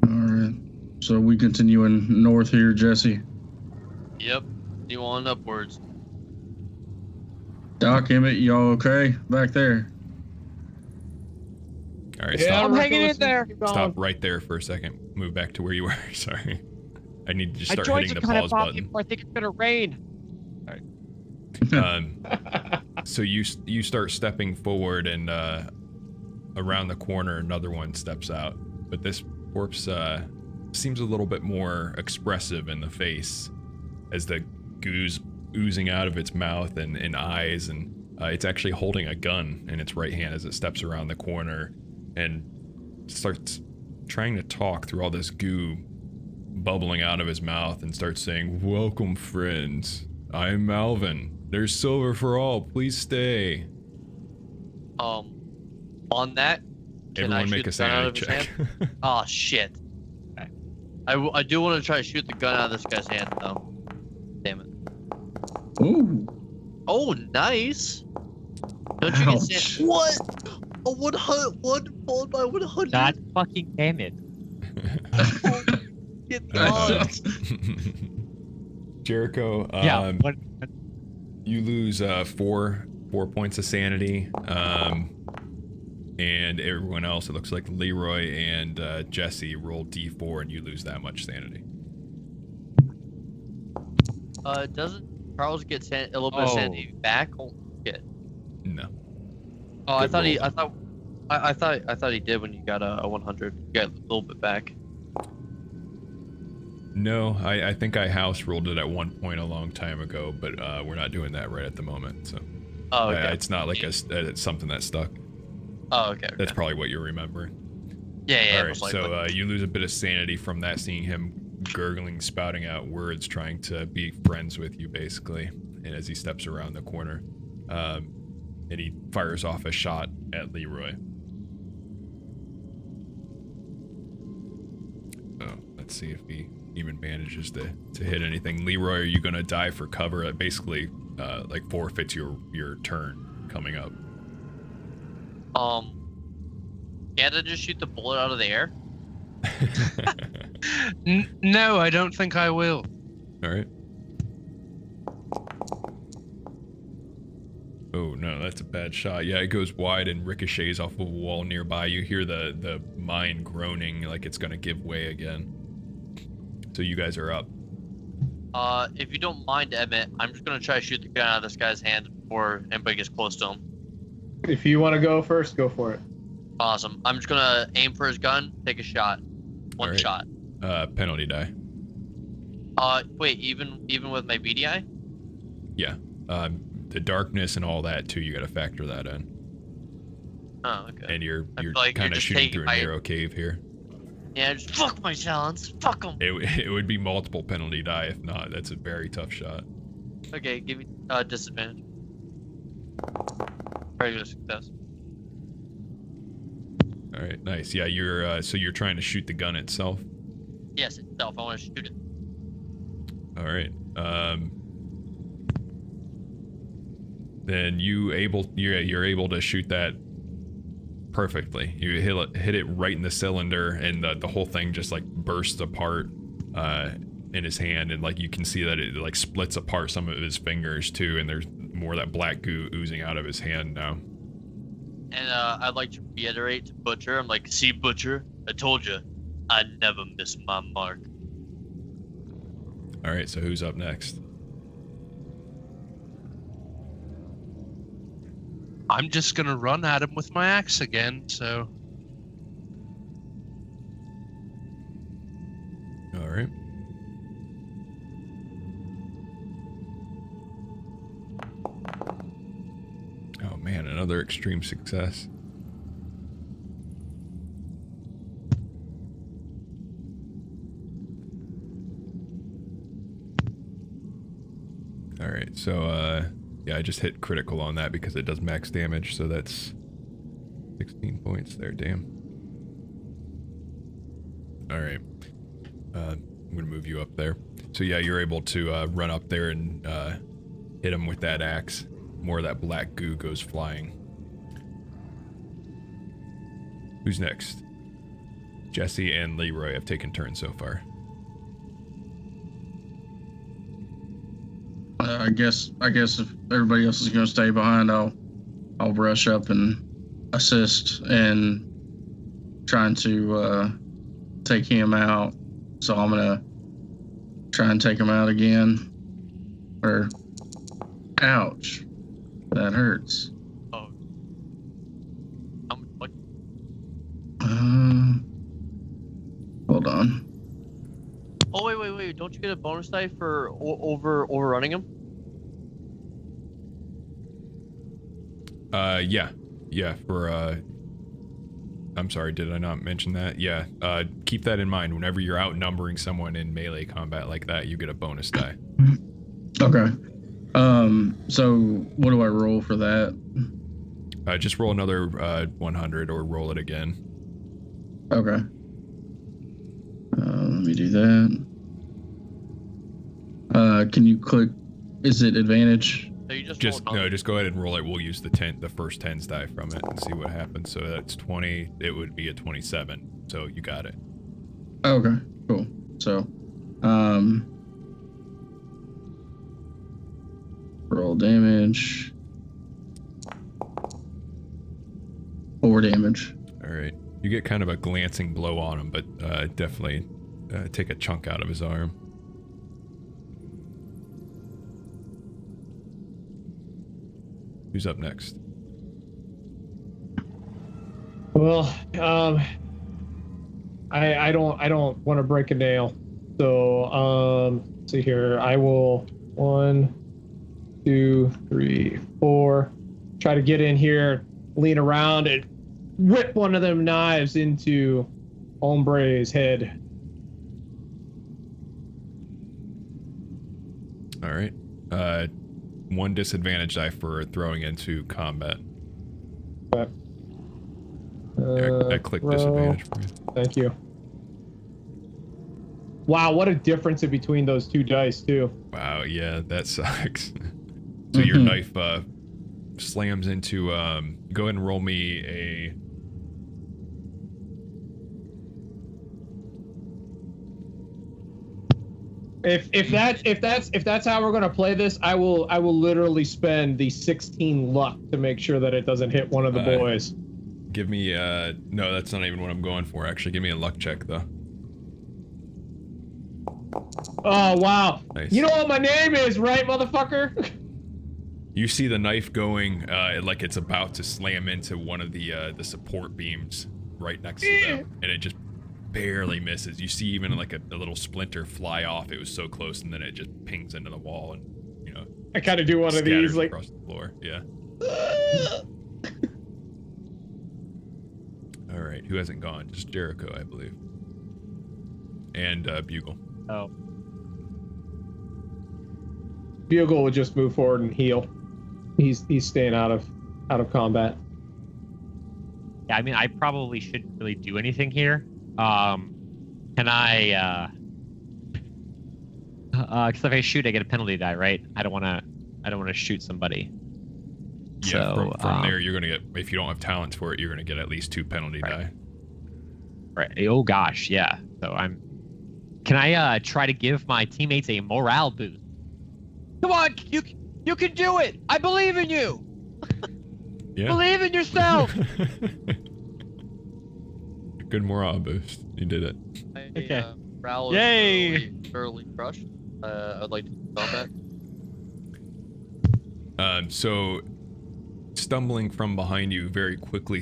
All right. So we continuing north here, Jesse. Yep, you on upwards. Doc, Emmett, y'all okay back there? All right, Yeah, I'm stop, hanging in there. stop right there for a second. Move back to where you were. Sorry. I need to just My start joints hitting are the kind of pause foggy button. before I think it's gonna rain. Um, So you start stepping forward, and around the corner, another one steps out. But this corpse seems a little bit more expressive in the face, as the goo's oozing out of its mouth and eyes, and it's actually holding a gun in its right hand as it steps around the corner and starts trying to talk through all this goo bubbling out of his mouth, and starts saying, "Welcome, friends. I'm Malvin. There's silver for all. Please stay." On that, can I Everyone make shoot a the gun out sanity of his check. hand? Oh shit. I do want to try to shoot the gun out of this guy's hand though. Damn it. Ooh. Oh, nice. Don't you get Ouch. sand? What? A 100, one followed by 100. God fucking damn it. Get Uh, gone. Jericho, Yeah. What? you lose 4 points of sanity, and everyone else, it looks like Leroy and Jesse roll D4, and you lose that much sanity. Doesn't Charles get a little bit of sanity back? Oh, shit. No. Oh, I Good thought he. roll. I thought he did when you got a 100. You got a little bit back. No, I think I house ruled it at one point a long time ago, but we're not doing that right at the moment, so Oh, okay. it's not like it's something that stuck. Oh, okay. That's probably what you're remembering. Yeah, All right, most likely. so you lose a bit of sanity from that, seeing him gurgling, spouting out words, trying to be friends with you, basically. And as he steps around the corner, and he fires off a shot at Leroy. So let's see if he even manages to hit anything. Leroy, are you gonna dive for cover? It basically like forfeits your turn coming up. Can't I just shoot the bullet out of the air? No, I don't think I will. All right. Oh no, that's a bad shot. Yeah, it goes wide and ricochets off of a wall nearby. You hear the mine groaning like it's gonna give way again. So you guys are up. If you don't mind, Emmett, I'm just gonna try to shoot the gun out of this guy's hand before anybody gets close to him. If you want to go first, go for it. Awesome. I'm just gonna aim for his gun, take a shot. One Alright. shot. Penalty die. Wait, even with my BDI? Yeah. The darkness and all that too. You got to factor that in. Oh, okay. And you're I feel like you're kind of just shooting taking through a my- narrow cave here. Yeah, just fuck my talents. Fuck them. It would be multiple penalty die if not. That's a very tough shot. Okay, give me disadvantage. Regular success. All right, nice. Yeah, you're so you're trying to shoot the gun itself. Yes, itself. I want to shoot it. All right. Then you're able to shoot that perfectly. You hit it right in the cylinder, and the whole thing just like bursts apart in his hand, and like you can see that it like splits apart some of his fingers too, and there's more of that black goo oozing out of his hand now. And I'd like to reiterate to Butcher. I'm like, see, Butcher, I told you, I never miss my mark. All right, so who's up next? I'm just gonna run at him with my axe again, so All right. Oh man, another extreme success. All right, so yeah, I just hit critical on that because it does max damage, so that's 16 points there, damn. All right. I'm gonna move you up there. So yeah, you're able to run up there and hit him with that axe. More of that black goo goes flying. Who's next? Jesse and Leroy have taken turns so far. I guess if everybody else is gonna stay behind, I'll rush up and assist in trying to take him out. So I'm gonna try and take him out again. Or ouch. That hurts. Oh. What? Hold on. Oh wait! Don't you get a bonus die for overrunning him? Yeah. For I'm sorry, did I not mention that? Yeah. Keep that in mind. Whenever you're outnumbering someone in melee combat like that, you get a bonus die. Okay. So what do I roll for that? Just roll another 100 or roll it again. Okay. Let me do that. Can you click? Is it advantage? So you just Just go ahead and roll it. We'll use the first 10's die from it and see what happens. So that's 20. It would be a 27. So you got it. Okay, cool. So, roll damage. 4 damage. All right. You get kind of a glancing blow on him, but definitely take a chunk out of his arm. Who's up next? Well, I don't want to break a nail. So, let's see here. I will 1, 2, 3, 4. Try to get in here, lean around, and whip one of them knives into Hombre's head. All right. 1 disadvantage die for throwing into combat. I clicked disadvantage for you. Thank you. Wow, what a difference in between those 2 dice, too. Wow, yeah, that sucks. So your knife slams into. Go ahead and roll me a. If that's how we're gonna play this, I will literally spend the 16 luck to make sure that it doesn't hit one of the boys. Give me no, that's not even what I'm going for. Actually, give me a luck check though. Oh wow! Nice. You know what my name is, right, motherfucker? You see the knife going like it's about to slam into one of the support beams right next to them, and it just barely misses. You see even like a little splinter fly off. It was so close, and then it just pings into the wall, and you know. I kind of do one of these like across the floor. Yeah. All right, who hasn't gone? Just Jericho, I believe, and Bugle. Oh. Bugle would just move forward and heal. He's staying out of combat. Yeah, I mean, I probably shouldn't really do anything here. Can I? Because if I shoot, I get a penalty die, right? I don't want to shoot somebody. Yeah, so, from there, you're gonna get, if you don't have talents for it, you're gonna get at least 2 penalty die. Right. Oh gosh, yeah. So can I try to give my teammates a morale boost? Come on, you can do it. I believe in you. Yeah. Believe in yourself. Good morale boost. You did it. Okay. Morale Yay! is thoroughly crushed. I'd like to combat. So, stumbling from behind you, very quickly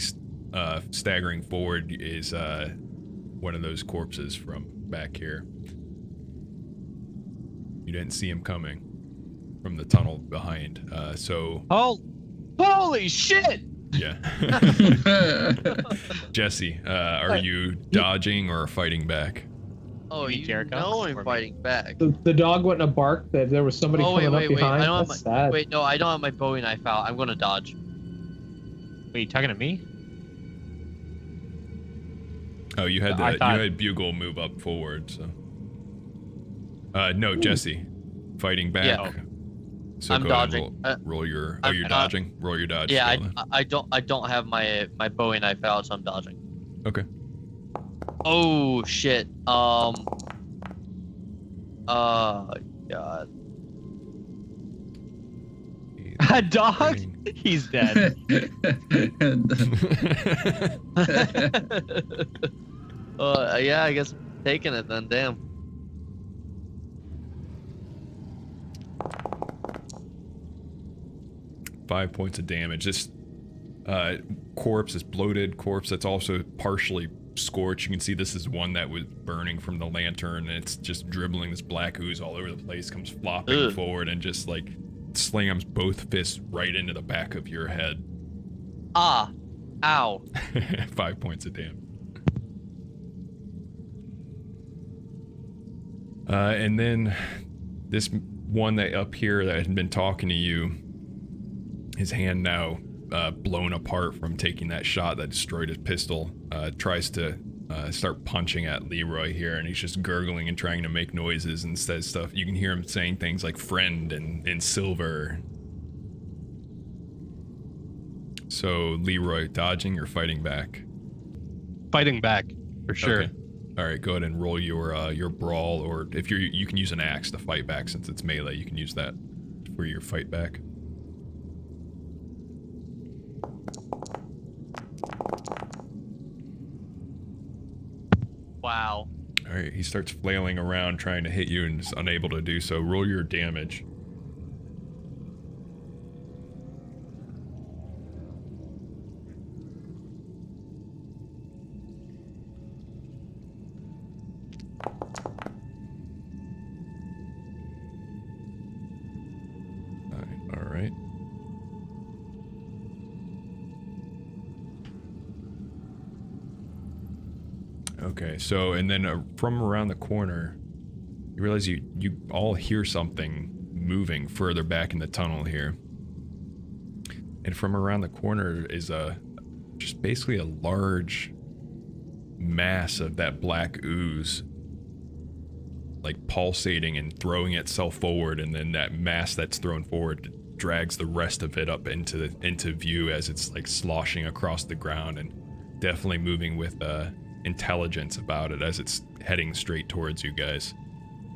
staggering forward, is one of those corpses from back here. You didn't see him coming from the tunnel behind. So. Holy shit! Yeah. Jesse, are you dodging or fighting back? Oh, you Jericho? know I'm fighting back. The dog wouldn't have barked that there was somebody coming up behind. I don't That's have my, sad. wait, no, I don't have my Bowie knife out. I'm gonna dodge. Wait, you talking to me? Oh, you had I thought- you had Bugle move up forward, so. No, Jesse, fighting back. Yeah. So I'm go ahead dodging. and roll your. I'm you're not- dodging. Roll your dodge. Yeah, skill then. I don't have my Bowie knife out, so I'm dodging. Okay. Oh shit. God. A dog? He's dead. Yeah, I guess I'm taking it then. Damn. 5 points of damage. This corpse, this bloated corpse that's also partially scorched. You can see this is one that was burning from the lantern, and it's just dribbling this black ooze all over the place, comes flopping forward and just like slams both fists right into the back of your head. Ah. Ow. 5 points of damage. And then this one that up here that had been talking to you, his hand now blown apart from taking that shot that destroyed his pistol, tries to start punching at Leroy here, and he's just gurgling and trying to make noises and says stuff. You can hear him saying things like friend and silver. So Leroy, dodging or fighting back? Fighting back, for sure. Okay. All right, go ahead and roll your brawl, or if you can use an axe to fight back since it's melee. You can use that for your fight back. Wow. All right, he starts flailing around trying to hit you and is unable to do so. Roll your damage. All right. Okay, so, and then from around the corner, you realize you all hear something moving further back in the tunnel here. And from around the corner is just basically a large mass of that black ooze, like pulsating and throwing itself forward, and then that mass that's thrown forward drags the rest of it up into view as it's like sloshing across the ground, and definitely moving with intelligence about it as it's heading straight towards you guys.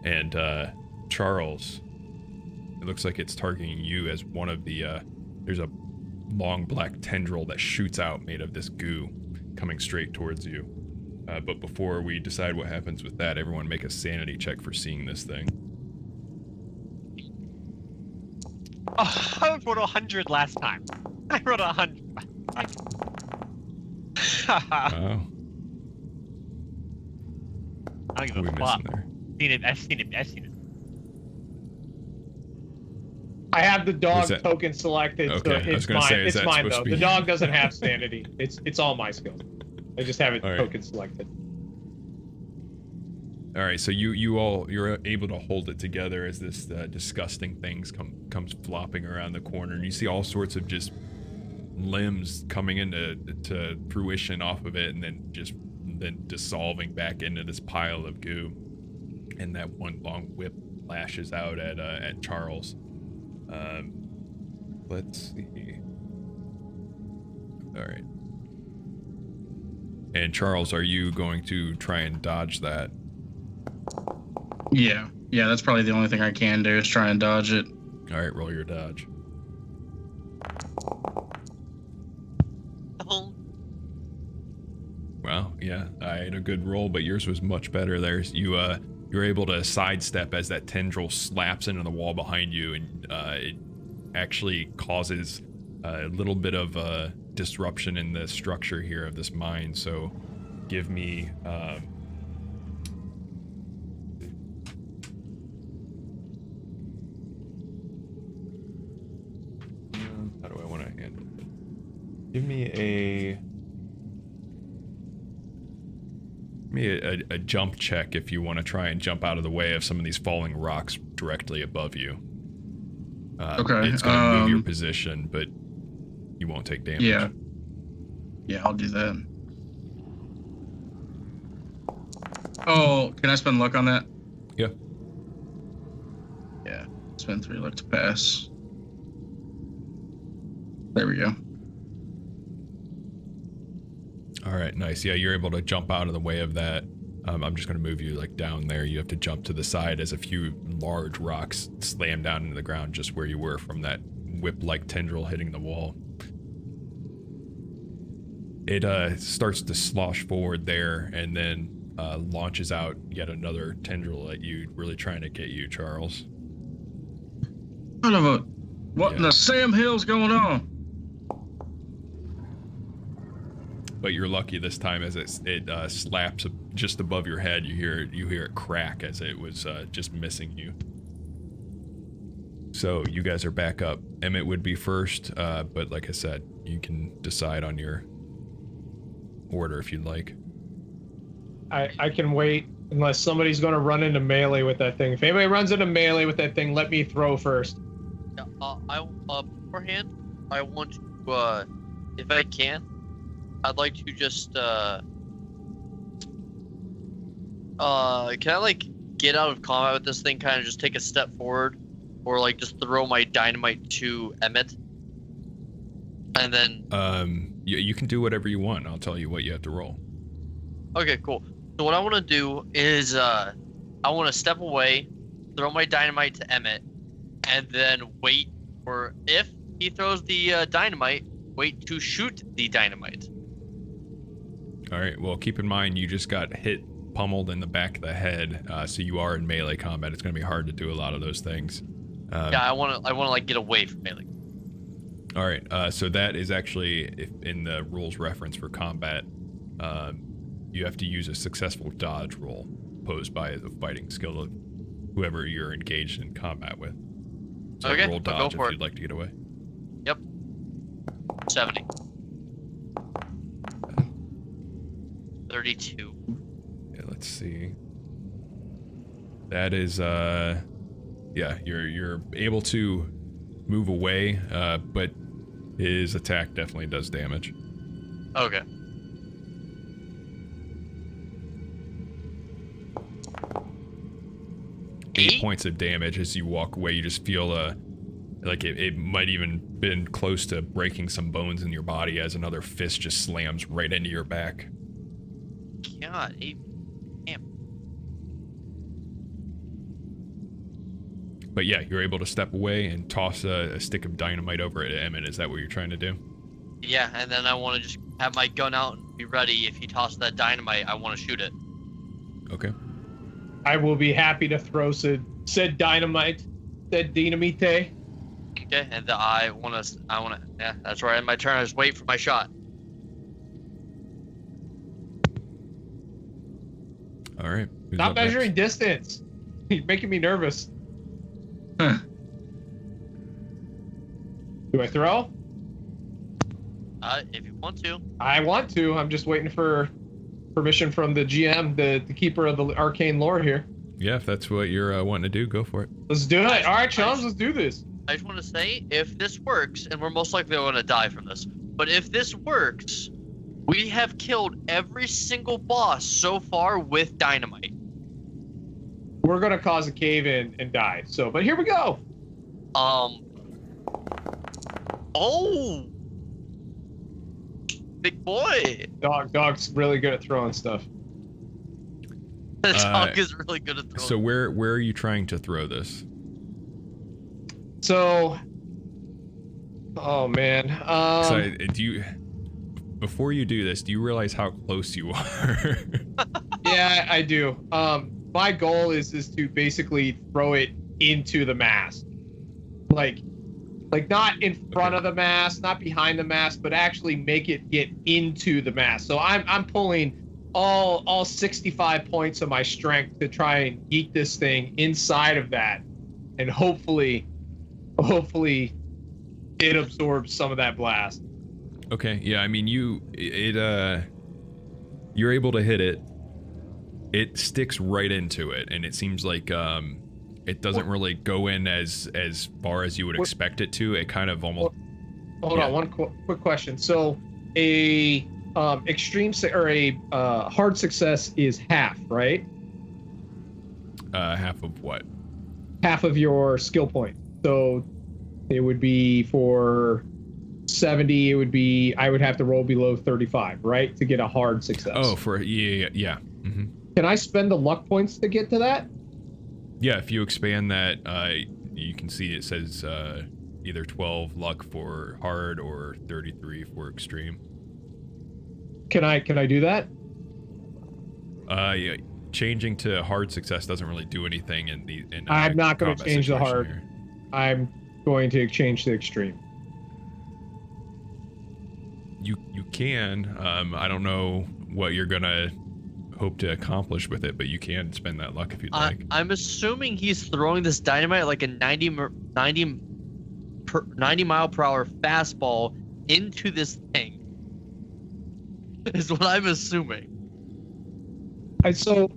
And Charles, it looks like it's targeting you as one of the there's a long black tendril that shoots out made of this goo coming straight towards you. But before we decide what happens with that, everyone make a sanity check for seeing this thing. Oh, I rolled 100 last time. I rolled 100. Wow. I don't What are we give a fuck. missing there? I've seen it. I have the dog Was that- token selected, Okay, so I was it's gonna mine. say, is It's that mine supposed though. to The be- dog doesn't have sanity. It's all my skills. I just have it All right. token selected. All right, so you're able to hold it together as this disgusting thing comes flopping around the corner, and you see all sorts of just limbs coming into fruition off of it, and then dissolving back into this pile of goo. And that one long whip lashes out at Charles. Let's see. All right. And Charles, are you going to try and dodge that? Yeah, that's probably the only thing I can do is try and dodge it. All right, roll your dodge. Well, yeah, I had a good roll, but yours was much better. You're able to sidestep as that tendril slaps into the wall behind you, and it actually causes a little bit of disruption in the structure here of this mine. So, give me. How do I want to handle it? Give me a jump check if you want to try and jump out of the way of some of these falling rocks directly above you. Okay. It's going to move your position, but you won't take damage. Yeah, I'll do that. Oh, can I spend luck on that? Yeah. Yeah, spend 3 luck to pass. There we go. All right, nice. Yeah, you're able to jump out of the way of that. I'm just going to move you like down there. You have to jump to the side as a few large rocks slam down into the ground just where you were from that whip-like tendril hitting the wall. It starts to slosh forward there and then launches out yet another tendril at you, really trying to get you, Charles. Son of a... What in the Sam Hill's going on? But you're lucky this time, as it slaps just above your head. You hear it crack as it was just missing you. So you guys are back up. Emmett would be first, but like I said, you can decide on your order if you'd like. I can wait unless somebody's going to run into melee with that thing. If anybody runs into melee with that thing, let me throw first. Yeah, beforehand, I want to, if I can, I'd like to just, can I, like, get out of combat with this thing, kind of just take a step forward, or, like, just throw my dynamite to Emmett? And then... you can do whatever you want. I'll tell you what you have to roll. Okay, cool. So what I want to do is, I want to step away, throw my dynamite to Emmett, and then wait for, if he throws the dynamite, wait to shoot the dynamite. All right, well, keep in mind you just got pummeled in the back of the head, so you are in melee combat. It's going to be hard to do a lot of those things. Yeah, I want to like get away from melee. All right, so that is actually in the rules reference for combat. You have to use a successful dodge roll posed by the fighting skill of whoever you're engaged in combat with. So okay, roll dodge I'll go for if you'd like to get away. Yep. 70. 32. Yeah, let's see. That is, yeah, you're able to move away, but his attack definitely does damage. Okay. Eight points of damage as you walk away. You just feel like it might even been close to breaking some bones in your body as another fist just slams right into your back. God, 8. Damn. But yeah, you're able to step away and toss a stick of dynamite over at Emmett. Is that what you're trying to do? Yeah, and then I want to just have my gun out and be ready. If he tosses that dynamite, I want to shoot it. Okay. I will be happy to throw said dynamite, said dynamite. Okay, and I want to, yeah, that's right. In my turn, I just wait for my shot. All right. Who's Stop up next? measuring distance. You're making me nervous. Huh. Do I throw? If you want to. I want to. I'm just waiting for permission from the GM, the keeper of the arcane lore here. Yeah, if that's what you're wanting to do, go for it. Let's do it. All right, chums, let's do this. I just want to say, if this works, and we're most likely going to die from this, but if this works, we have killed every single boss so far with dynamite. We're gonna cause a cave in and die. So, but here we go. Oh, big boy. Dog's really good at throwing stuff. The dog is really good at throwing. So where are you trying to throw this? So, oh man. Before you do this, do you realize how close you are? Yeah, I do. My goal is to basically throw it into the mast, like not in front of the mast, not behind the mast, but actually make it get into the mast. So I'm pulling all 65 points of my strength to try and yeet this thing inside of that, and hopefully it absorbs some of that blast. Okay, yeah, I mean you're able to hit it. It sticks right into it, and it seems like it doesn't really go in as far as you would expect it to. It kind of almost. Hold on, one quick question. So, a hard success is half, right? Half of what? Half of your skill point. So, it would be for 70. It would be I would have to roll below 35, right, to get a hard success. Oh, yeah. Mm-hmm. Can I spend the luck points to get to that? Yeah, if you expand that, you can see it says either 12 luck for hard or 33 for extreme. Can I do that? Yeah, changing to hard success doesn't really do anything in I'm not going to change the hard. Here. I'm going to exchange to extreme? You can. I don't know what you're gonna hope to accomplish with it, but you can spend that luck if you'd like. I'm assuming he's throwing this dynamite like a 90 mile per hour fastball into this thing. Is what I'm assuming. So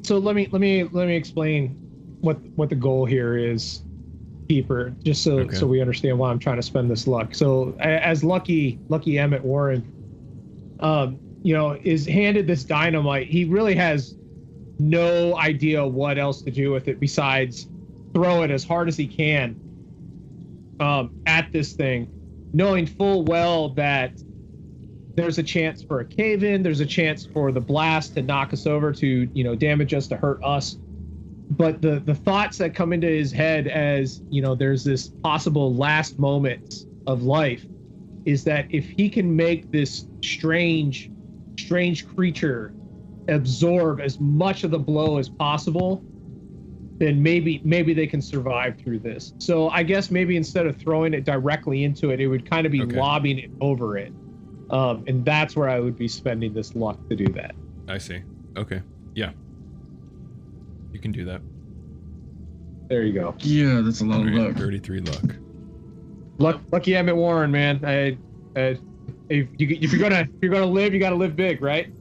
let me explain what the goal here is, Keeper, just so we understand why I'm trying to spend this luck. So as Lucky Emmett Warren, is handed this dynamite, he really has no idea what else to do with it besides throw it as hard as he can at this thing, knowing full well that there's a chance for a cave-in, there's a chance for the blast to knock us over, to damage us, to hurt us. But the thoughts that come into his head as there's this possible last moments of life is that if he can make this strange creature absorb as much of the blow as possible, then maybe they can survive through this. So I guess maybe instead of throwing it directly into it, it would kind of be lobbing it over it. And that's where I would be spending this luck to do that. I see. Okay. Yeah. You can do that. There you go. Yeah, that's a lot of luck. 33 luck. Lucky Emmett Warren, man. If you're gonna live, you gotta live big, right?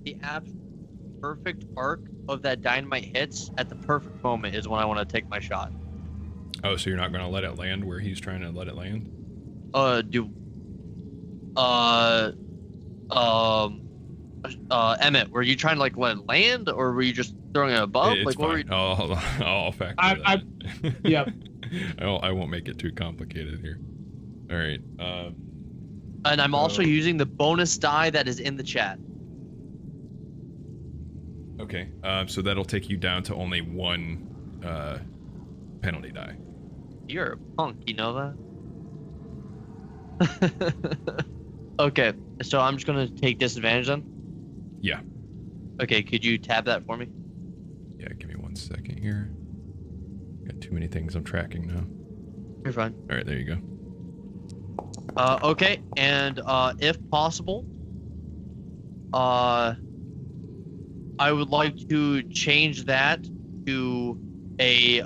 The perfect arc of that dynamite hits at the perfect moment is when I want to take my shot. Oh, so you're not gonna let it land where he's trying to let it land? Emmett, were you trying to let it land, or were you just throwing it above? It's what were fine. I'll factor that. Yep. I won't make it too complicated here. All right. And I'm also using the bonus die that is in the chat. Okay. So that'll take you down to only one penalty die. You're a punk, you know that? Okay, so I'm just gonna take disadvantage then? Yeah. Okay, could you tab that for me? Yeah, give me 1 second here. Got too many things I'm tracking now. You're fine. All right, there you go. Okay, and if possible, I would like to change that to a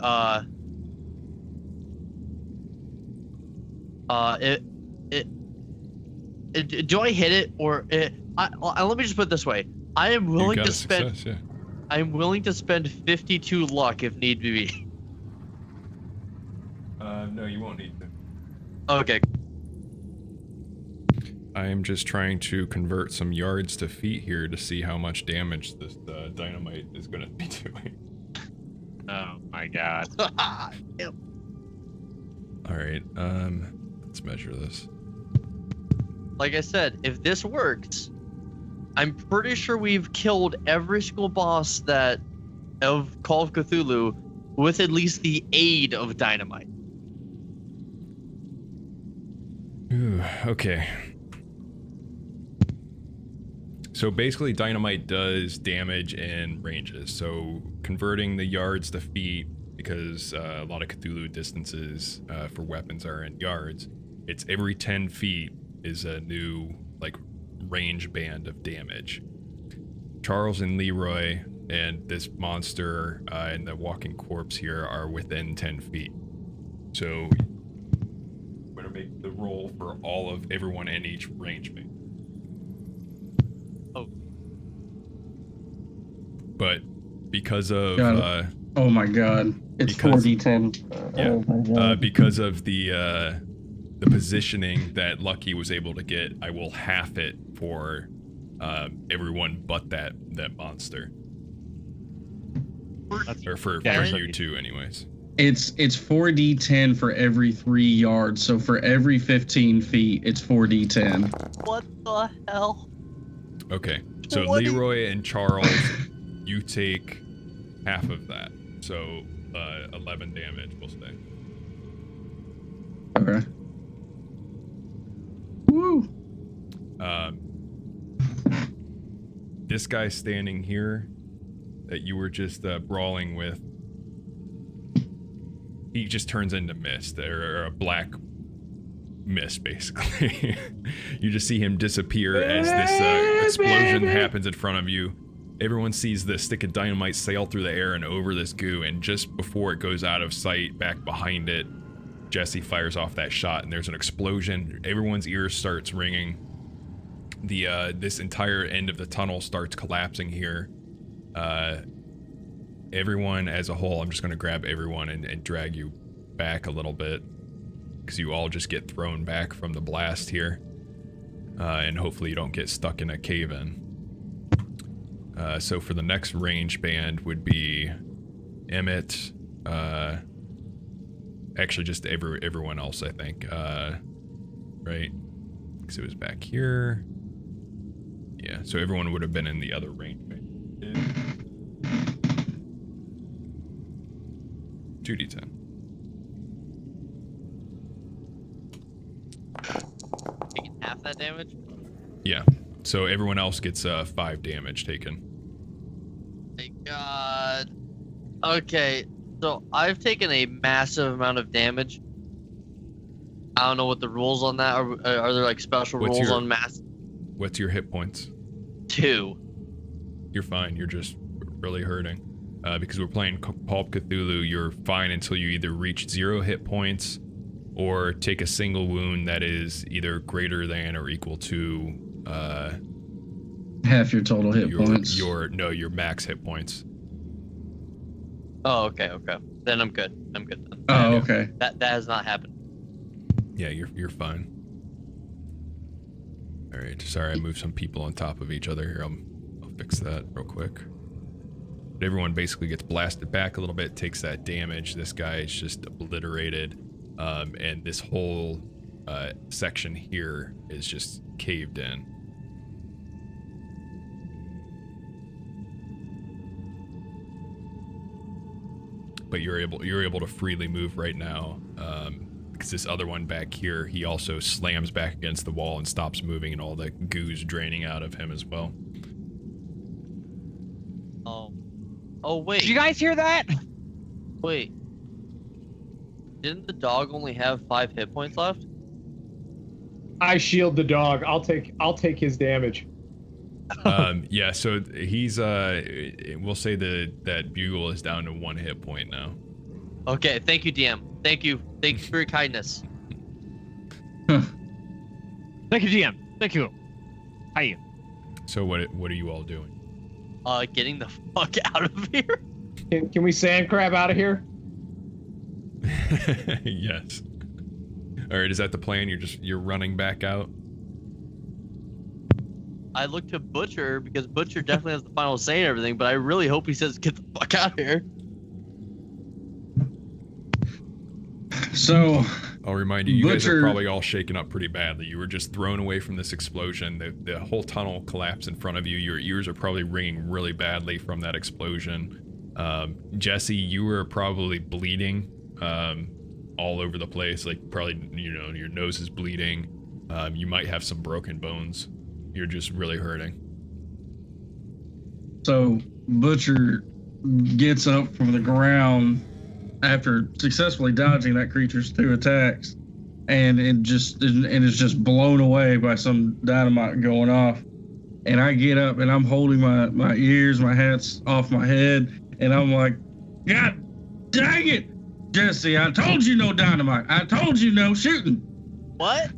do I hit it, or let me just put it this way. I am willing to spend success, yeah. I am willing to spend 52 luck if need be. No, you won't need to. Okay. I am just trying to convert some yards to feet here to see how much damage this dynamite is going to be doing. Oh my god. All right, let's measure this. Like I said, if this works, I'm pretty sure we've killed every single boss of Call of Cthulhu with at least the aid of dynamite. Ooh, okay. So basically dynamite does damage in ranges. So converting the yards to feet, because a lot of Cthulhu distances for weapons are in yards, it's every 10 feet is a new range band of damage. Charles and Leroy and this monster and the walking corpse here are within 10 feet. So I'm gonna make the roll for everyone in each range band. Oh. But because of oh my god, it's 4d10. Yeah. Oh my god. Because of the positioning that Lucky was able to get, I will half it for everyone but that monster. Or for you two, anyways. It's 4d10 for every 3 yards. So for every 15 feet, it's 4d10. What the hell? Okay, so Leroy and Charles, you take half of that. So 11 damage, we'll say. Okay. Woo! This guy standing here that you were just brawling with, he just turns into mist, or a black mist, basically. You just see him disappear as this explosion happens in front of you. Everyone sees the stick of dynamite sail through the air and over this goo, and just before it goes out of sight, back behind it, Jesse fires off that shot, and there's an explosion. Everyone's ears starts ringing. This entire end of the tunnel starts collapsing here. Everyone as a whole, I'm just going to grab everyone and drag you back a little bit, because you all just get thrown back from the blast here, and hopefully you don't get stuck in a cave-in. So for the next range band would be Emmett, actually just everyone else, I think, right? Because it was back here. Yeah, so everyone would have been in the other range band. 2d10. Taking half that damage? Yeah, so everyone else gets 5 damage taken. Thank God. Okay, so I've taken a massive amount of damage. I don't know what the rules on that are. Are there like special rules on mass? What's your hit points? 2. You're fine. You're just really hurting. Because we're playing Pulp Cthulhu, you're fine until you either reach 0 hit points or take a single wound that is either greater than or equal to half your total hit points. Your max hit points. Oh, okay. Then I'm good. I'm good then. Oh, okay. That has not happened. Yeah, you're fine. All right. Sorry, I moved some people on top of each other here. I'll fix that real quick. But everyone basically gets blasted back a little bit, takes that damage. This guy is just obliterated, and this whole section here is just caved in. But you're able to freely move right now, because this other one back here, he also slams back against the wall and stops moving, and all the goo's draining out of him as well. Oh wait. Did you guys hear that? Wait. Didn't the dog only have 5 hit points left? I shield the dog. I'll take his damage. Yeah, so he's we'll say that Bugle is down to 1 hit point now. Okay, thank you, DM. Thank you for your kindness. Thank you, GM. Thank you. Hi. So what are you all doing? Getting the fuck out of here. Can we sand crab out of here? Yes. All right, is that the plan? You're running back out? I look to Butcher because Butcher definitely has the final say and everything, but I really hope he says get the fuck out of here. So I'll remind you, you guys are probably all shaken up pretty badly. You were just thrown away from this explosion. The whole tunnel collapsed in front of you. Your ears are probably ringing really badly from that explosion. Jesse, you were probably bleeding all over the place. Like probably, your nose is bleeding. You might have some broken bones. You're just really hurting. So Butcher gets up from the ground after successfully dodging that creature's 2 attacks, and is just blown away by some dynamite going off. And I get up and I'm holding my ears, my hat's off my head, and I'm like, God dang it, Jesse! I told you no dynamite. I told you no shooting. What?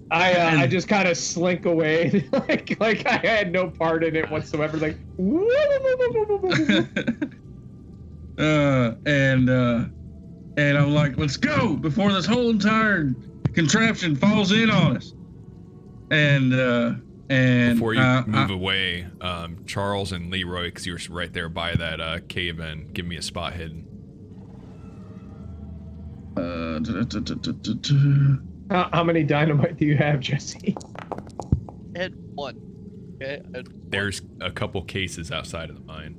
I just kind of slink away, like I had no part in it whatsoever. Like, and I'm like, let's go before this whole entire contraption falls in on us. And before you move away, Charles and Leroy, because you're right there by that cave-in, give me a spot hidden. How many dynamite do you have, Jesse? I had 1. Okay. There's a couple cases outside of the mine.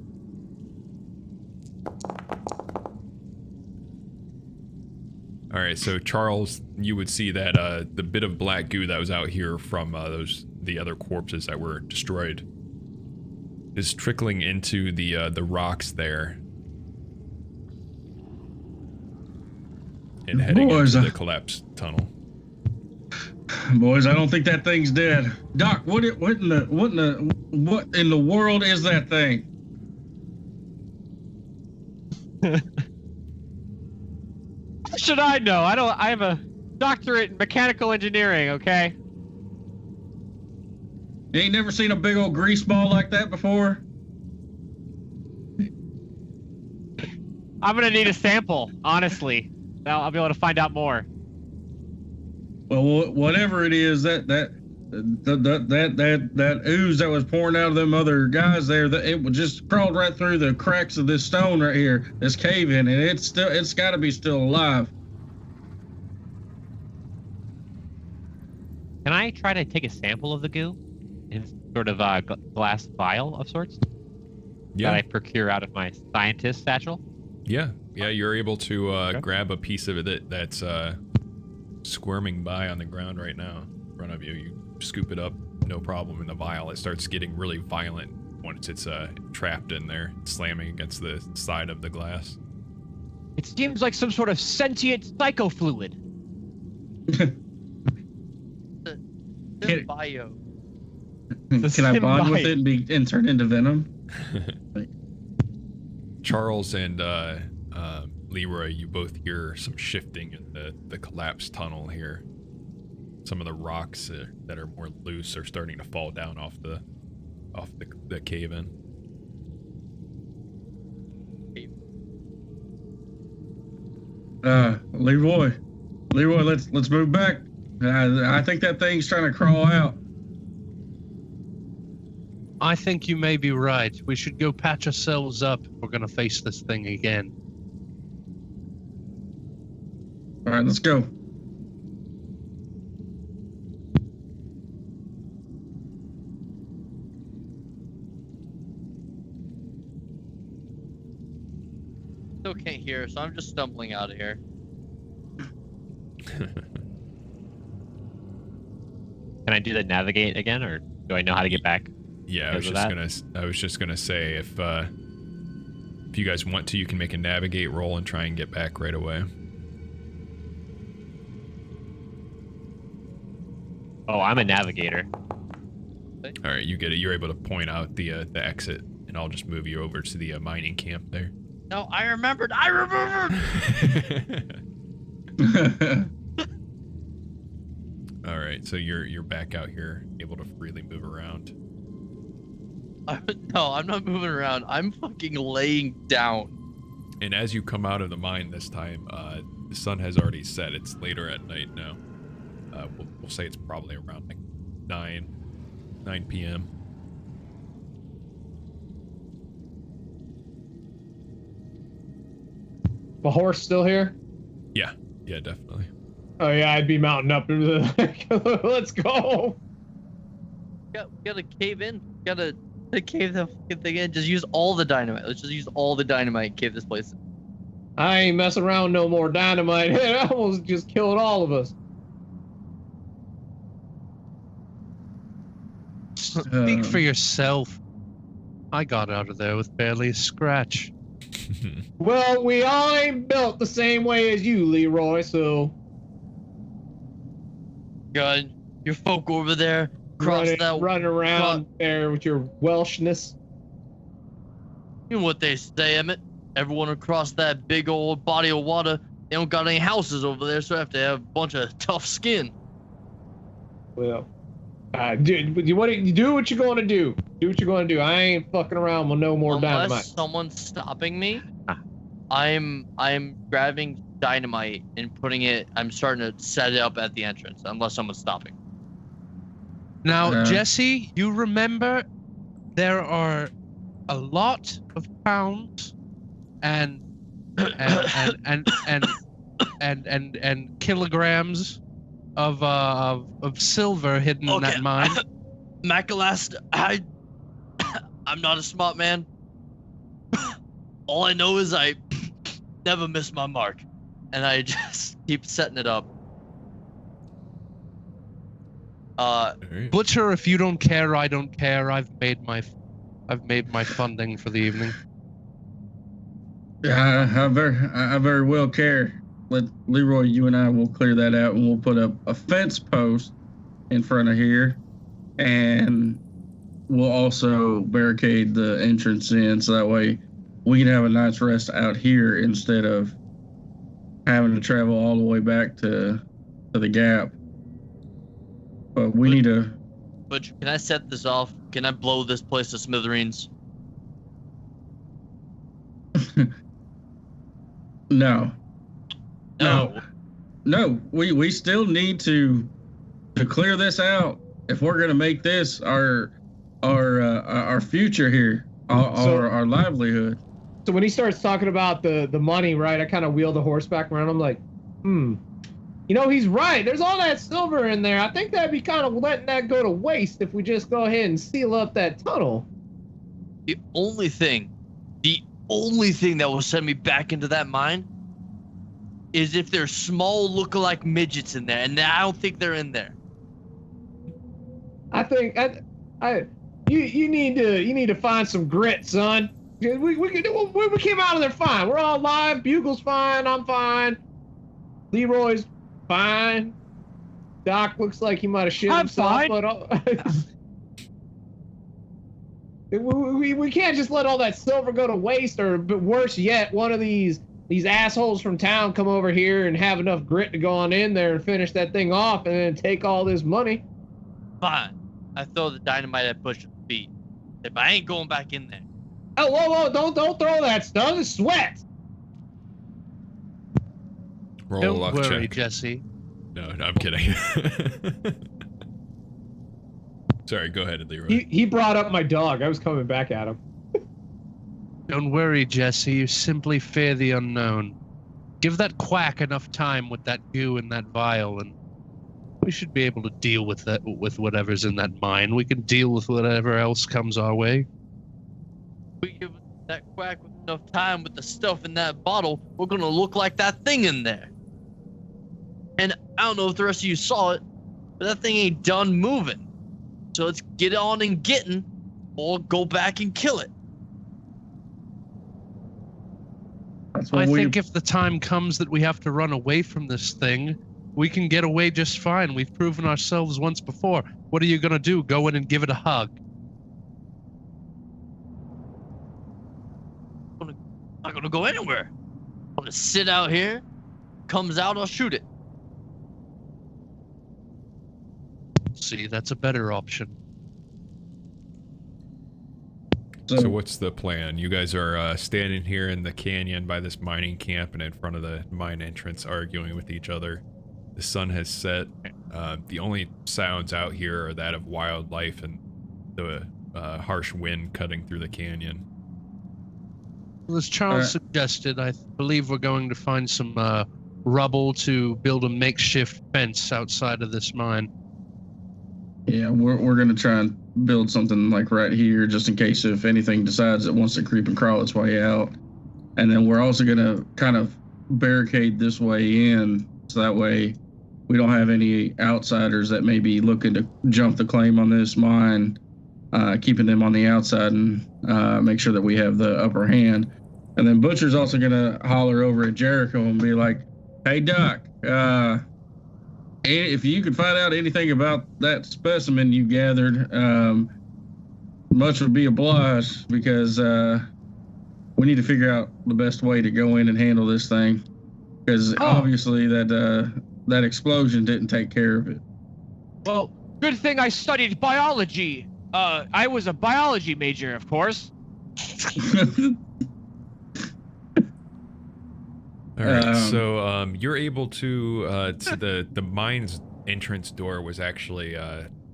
All right, so Charles, you would see that the bit of black goo that was out here from the other corpses that were destroyed is trickling into the rocks there. And heading Boys, into the collapsed tunnel. Boys, I don't think that thing's dead. Doc, what in the world is that thing? How should I know? I have a doctorate in mechanical engineering, okay? You ain't never seen a big old grease ball like that before? I'm gonna need a sample, honestly. I'll be able to find out more. Well, whatever it is, that ooze that was pouring out of them other guys there, that it just crawled right through the cracks of this stone right here, this cave in, and it's got to be still alive. Can I try to take a sample of the goo in sort of a glass vial of sorts Yeah. that I procure out of my scientist satchel? Yeah, you're able to grab a piece of it that's squirming by on the ground right now in front of you. You scoop it up, no problem, in the vial. It starts getting really violent once it's trapped in there, slamming against the side of the glass. It seems like some sort of sentient psychofluid. Can- Bio. Can I bond with it and turn into venom? Charles and Leroy, you both hear some shifting in the collapsed tunnel here. Some of the rocks that are more loose are starting to fall down off the cave in. Leroy, let's move back. I think that thing's trying to crawl out. I think you may be right. We should go patch ourselves up if we're gonna face this thing again. All right, let's go. Still can't hear, so I'm just stumbling out of here. Can I do the navigate again, or do I know how to get back? Yeah, I was just gonna say if you guys want to, you can make a navigate roll and try and get back right away. Oh, I'm a navigator. All right, you get it. You're able to point out the exit, and I'll just move you over to the mining camp there. No, I remembered. All right, so you're back out here, able to freely move around. No, I'm not moving around. I'm fucking laying down. And as you come out of the mine this time, the sun has already set. It's later at night now. We'll say it's probably around like 9 p.m. The horse still here? Yeah, definitely. Oh yeah, I'd be mounting up. Let's go. Gotta cave in. Gotta cave the fucking thing in. Just use all the dynamite. Let's just use all the dynamite and cave this place in. I ain't messing around no more dynamite. It almost just killed all of us. Speak for yourself. I got out of there with barely a scratch. Well, we all ain't built the same way as you, Leroy, so... God, your folk over there, running around there with your Welshness. You know what they say, Emmett? Everyone across that big old body of water, they don't got any houses over there, so they have to have a bunch of tough skin. Well, dude, do what you're going to do. Do what you're going to do. I ain't fucking around with no more dynamite. Unless someone's stopping me, I'm grabbing dynamite and putting it. I'm starting to set it up at the entrance. Unless someone's stopping. Now, Jesse, you remember there are a lot of pounds and kilograms of silver hidden in that mine. Macalast, I'm not a smart man. All I know is I never miss my mark, and I just keep setting it up. Butcher, if you don't care, I don't care. I've made my. I've made my funding for the evening. I very well care. Let Leroy, you and I will clear that out, and we'll put up a fence post in front of here, and we'll also barricade the entrance in, so that way we can have a night's rest out here instead of having to travel all the way back to the gap. But we need to. But can I set this off? Can I blow this place to smithereens? No. No. No, we still need to clear this out if we're gonna make this our future here, our livelihood. So when he starts talking about the money, right, I kind of wheel the horse back around. I'm like, you know, he's right. There's all that silver in there. I think that'd be kind of letting that go to waste if we just go ahead and seal up that tunnel. The only thing that will send me back into that mine is if there's small lookalike midgets in there, and I don't think they're in there. I think you need to find some grit, son. We came out of there fine. We're all alive. Bugle's fine. I'm fine. Leroy's fine. Doc looks like he might have shit himself. Fine. But we can't just let all that silver go to waste, or but worse yet, one of these assholes from town come over here and have enough grit to go on in there and finish that thing off and then take all this money. Fine. I throw the dynamite at Bush's feet. If I ain't going back in there. Oh, whoa, don't throw that stuff. It's sweat. Roll a Don't luck worry, check. Jesse. No, I'm kidding. Sorry, go ahead, Leroy. He brought up my dog. I was coming back at him. Don't worry, Jesse. You simply fear the unknown. Give that quack enough time with that goo in that vial, and we should be able to deal with that, with whatever's in that mine. We can deal with whatever else comes our way. We give that quack with enough time with the stuff in that bottle, we're gonna look like that thing in there. And I don't know if the rest of you saw it, but that thing ain't done moving. So let's get on and getting, or go back and kill it. That's I what we. think if the time comes that we have to run away from this thing, we can get away just fine. We've proven ourselves once before. What are you gonna do? Go in and give it a hug? I'm not gonna go anywhere. I'm gonna sit out here. Comes out, I'll shoot it. See, that's a better option. So what's the plan? You guys are standing here in the canyon by this mining camp and in front of the mine entrance arguing with each other. The sun has set. The only sounds out here are that of wildlife and the harsh wind cutting through the canyon. Well, as Charles suggested, I believe we're going to find some rubble to build a makeshift fence outside of this mine. Yeah, we're gonna try and build something like right here, just in case if anything decides it wants to creep and crawl its way out. And then we're also gonna kind of barricade this way in, so that way we don't have any outsiders that may be looking to jump the claim on this mine, keeping them on the outside and make sure that we have the upper hand. And then Butcher's also gonna holler over at Jericho and be like, "Hey Doc, if you could find out anything about that specimen you gathered, much would be obliged, because we need to figure out the best way to go in and handle this thing, because obviously that explosion didn't take care of it." Well, good thing I studied biology. I was a biology major, of course. All right, so you're able to the mine's entrance door was actually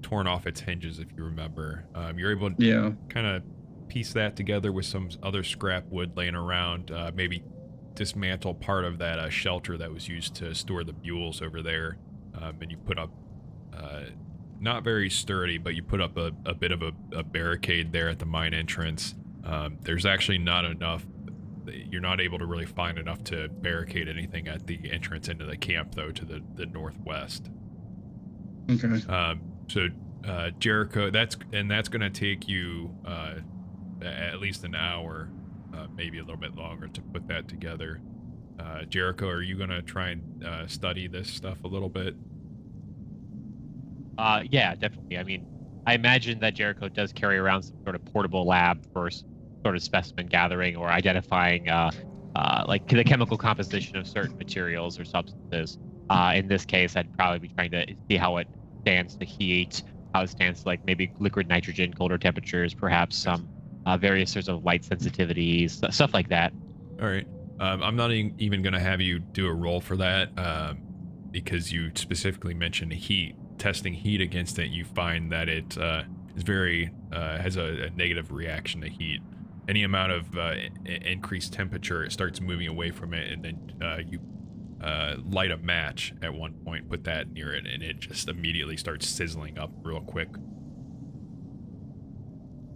torn off its hinges, if you remember. You're able to kind of piece that together with some other scrap wood laying around, maybe dismantle part of that shelter that was used to store the mules over there, and you put up, not very sturdy, but you put up a bit of a barricade there at the mine entrance. There's actually not enough. You're not able to really find enough to barricade anything at the entrance into the camp, though, to the northwest. Okay. So Jericho, that's going to take you at least an hour, maybe a little bit longer to put that together. Jericho, are you gonna try and study this stuff a little bit? Yeah, definitely. I mean, I imagine that Jericho does carry around some sort of portable lab for sort of specimen gathering or identifying, like the chemical composition of certain materials or substances. In this case, I'd probably be trying to see how it stands to heat, how it stands to like maybe liquid nitrogen, colder temperatures, perhaps some various sorts of light sensitivities, stuff like that. All right. I'm not even going to have you do a roll for that because you specifically mentioned heat. Testing heat against it, you find that it is very has a negative reaction to heat. Any amount of increased temperature, it starts moving away from it, and then you light a match at one point, put that near it, and it just immediately starts sizzling up real quick.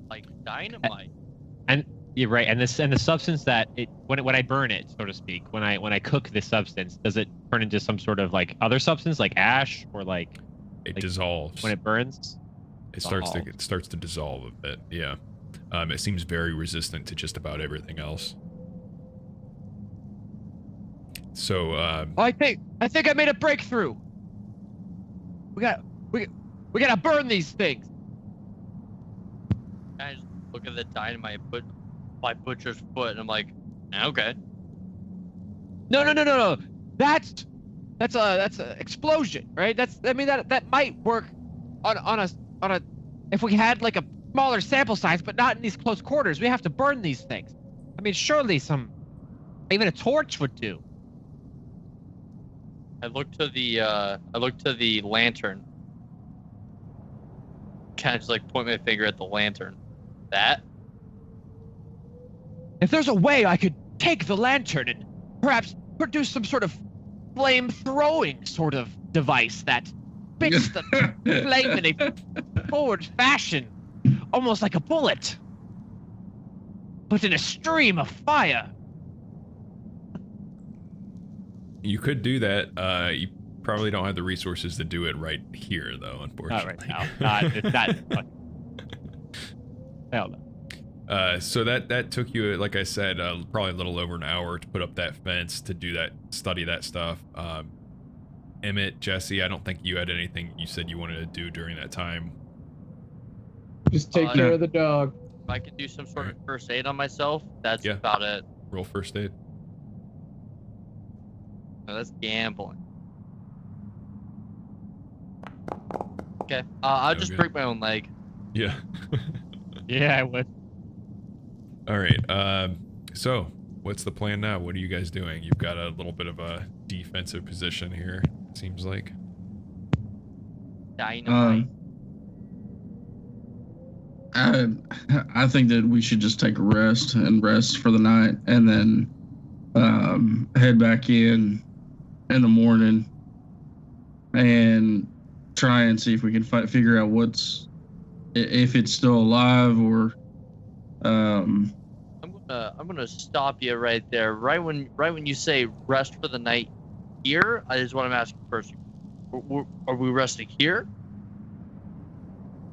Like dynamite. And you're right. And the substance that when I burn it, so to speak, when I cook this substance, does it turn into some sort of like other substance, like ash or like? It dissolves when it burns. It starts to dissolve a bit. Yeah. It seems very resistant to just about everything else. So I think I made a breakthrough. We gotta burn these things. I just look at the dynamite, put my butcher's foot, and I'm like, okay. No. That's a explosion, right? That might work on a if we had like a smaller sample size, but not in these close quarters. We have to burn these things. I mean, surely even a torch would do. I look to the lantern. Kind of just like point my finger at the lantern. That? If there's a way I could take the lantern and perhaps produce some sort of flame-throwing sort of device that spits the flame in a forward fashion, almost like a bullet, but in a stream of fire. you could do that. You probably don't have the resources to do it right here, though, unfortunately. Not right now. Not. Hell no. So that took you, like I said, probably a little over an hour to put up that fence, to do that, study that stuff. Emmett, Jesse, I don't think you had anything you said you wanted to do during that time. Just take care of the dog. If I could do some sort of first aid on myself, that's about it. Roll first aid. No, that's gambling. Okay, I'll just break my own leg. Yeah. Yeah, I would. All right. So what's the plan now? What are you guys doing? You've got a little bit of a defensive position here, it seems like. Dynamite. I think that we should just take a rest for the night, and then head back in the morning and try and see if we can figure out if it's still alive or. I'm gonna stop you right there. Right when you say rest for the night here, I just want to ask you first. Are we resting here?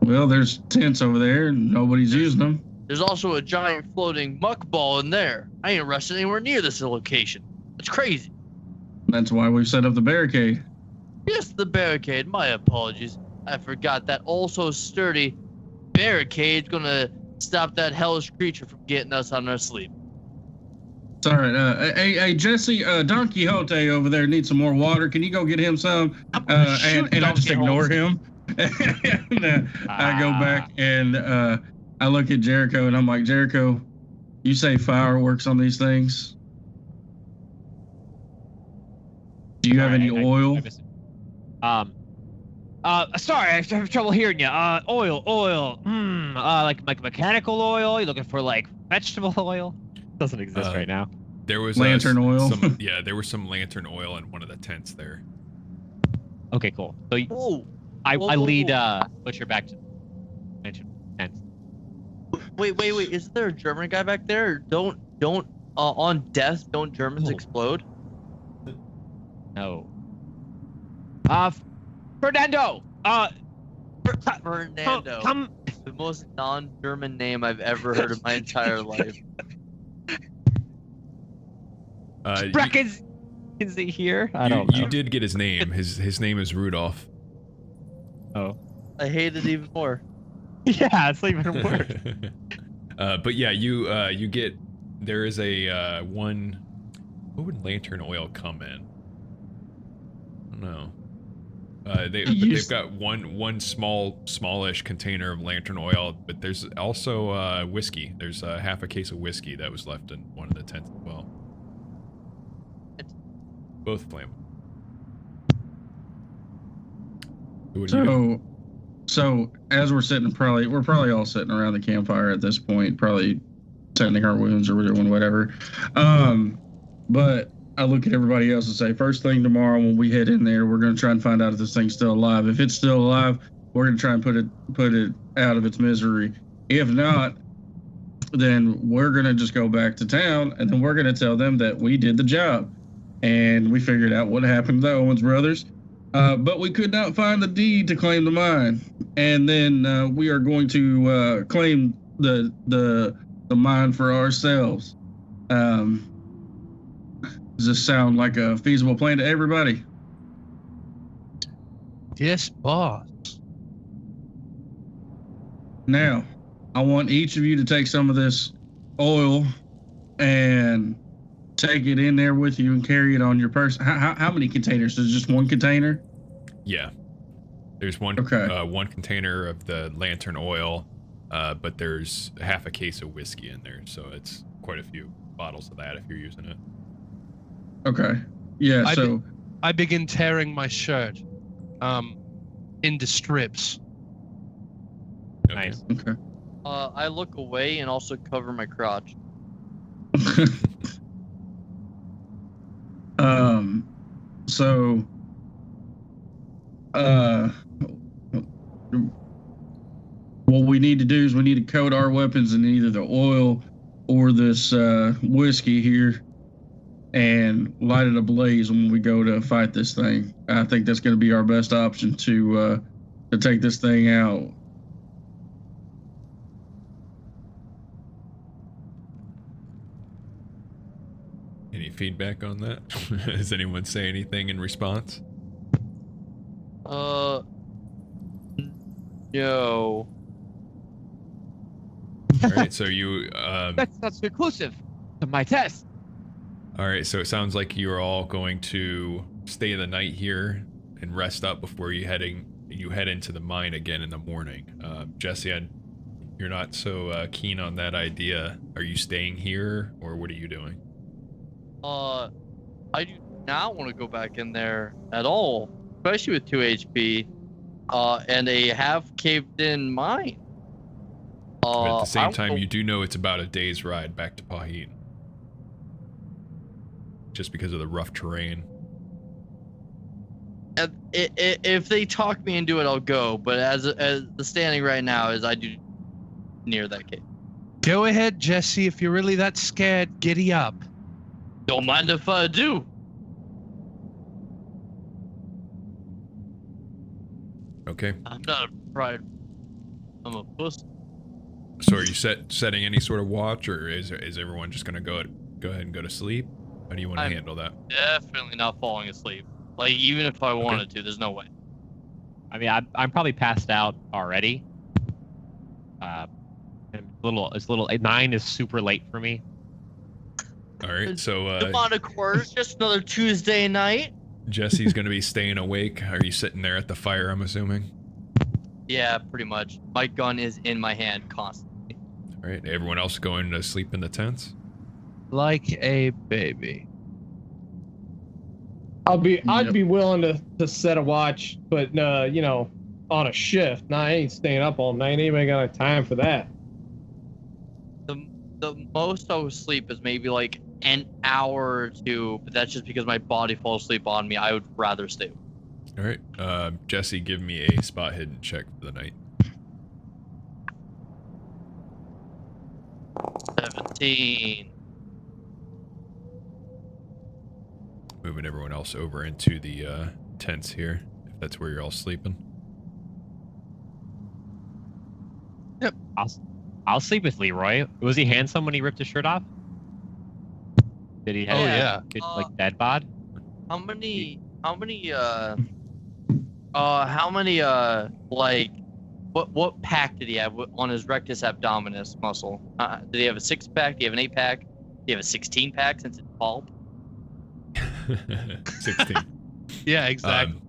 Well, there's tents over there and nobody's using them. There's also a giant floating muck ball in there. I ain't resting anywhere near this location. It's crazy. That's why we've set up the barricade. Yes, the barricade. My apologies. I forgot that also sturdy barricade's gonna stop that hellish creature from getting us on our sleep. It's all right. Hey, Jesse, Don Quixote over there needs some more water. Can you go get him some? And I just ignore him. And I go back and I look at Jericho and I'm like, Jericho, you say fireworks on these things? Do you have any oil? Sorry, I have trouble hearing you. Oil. Like mechanical oil? You looking for like vegetable oil? Doesn't exist right now. There was lantern oil. There was some lantern oil in one of the tents there. Okay, cool. So I lead Butcher back to the tent. Wait. Is there a German guy back there? Don't on death, don't Germans explode? No. Fernando. Fernando. The most non-German name I've ever heard in my entire life. Breckens, is he here? I don't know. You did get his name. His name is Rudolph. Oh. I hate it even more. Yeah, it's even worse. But yeah, you get, there is a one. What would lantern oil come in? I don't know. They've got one smallish container of lantern oil, but there's also whiskey. There's half a case of whiskey that was left in one of the tents as well. Both flammable. What do you do? So as we're probably all sitting around the campfire at this point, probably tending our wounds or doing whatever. But I look at everybody else and say, first thing tomorrow when we head in there, we're going to try and find out if this thing's still alive. If it's still alive, we're going to try and put it out of its misery. If not, then we're going to just go back to town, and then we're going to tell them that we did the job and we figured out what happened to the Owens brothers. But we could not find the deed to claim the mine, and then we are going to claim the mine for ourselves. Does this sound like a feasible plan to everybody? Yes, boss. Now, I want each of you to take some of this oil and take it in there with you and carry it on your person. How many containers? Is it just one container? Yeah. There's one one container of the lantern oil, but there's half a case of whiskey in there, so it's quite a few bottles of that if you're using it. Okay. Yeah, I begin tearing my shirt into strips. Okay. Nice. Okay. I look away and also cover my crotch. So what we need to do is we need to coat our weapons in either the oil or this whiskey here and light it ablaze when we go to fight this thing. I think that's going to be our best option to take this thing out. Any feedback on that? Does anyone say anything in response? No. All right, so you That's conclusive to my test. all right, so it sounds like you're all going to stay the night here and rest up before you head into the mine again in the morning. Jesse, you're not so keen on that idea. Are you staying here, or what are you doing? I do not want to go back in there at all, especially with 2 HP, and a half caved in mine. But at the same time, you do know it's about a day's ride back to Pawheton. Just because of the rough terrain. If they talk me into it, I'll go. But as the standing right now is, I do near that cave. Go ahead, Jesse. If you're really that scared, giddy up. Don't mind if I do. Okay. I'm not a pride. I'm a pussy. So are you setting any sort of watch, or is everyone just gonna go ahead and go to sleep? How do you want to handle that? Definitely not falling asleep. Like, even if I wanted to, there's no way. I mean, I'm probably passed out already. It's a little 9 is super late for me. All right, so Demonic quarters, just another Tuesday night. Jesse's gonna be staying awake. Are you sitting there at the fire, I'm assuming? Yeah, pretty much. My gun is in my hand constantly. All right, everyone else going to sleep in the tents? Like a baby. I'd be willing to set a watch, but on a shift. Nah, I ain't staying up all night. Anybody got time for that? The most I would sleep is maybe like an hour or two, but that's just because my body falls asleep on me. I would rather stay. All right, Jesse, give me a spot hidden check for the night. 17. Moving everyone else over into the tents here, if that's where you're all sleeping. I'll sleep with Leroy. Was he handsome when he ripped his shirt off? Did he have Oh, a yeah. good, like, dead bod? How many, like, what pack did he have on his rectus abdominis muscle? Did he have a 6-pack? Do you have an 8-pack? Do you have a 16-pack since it's pulp? 16. Yeah, exactly.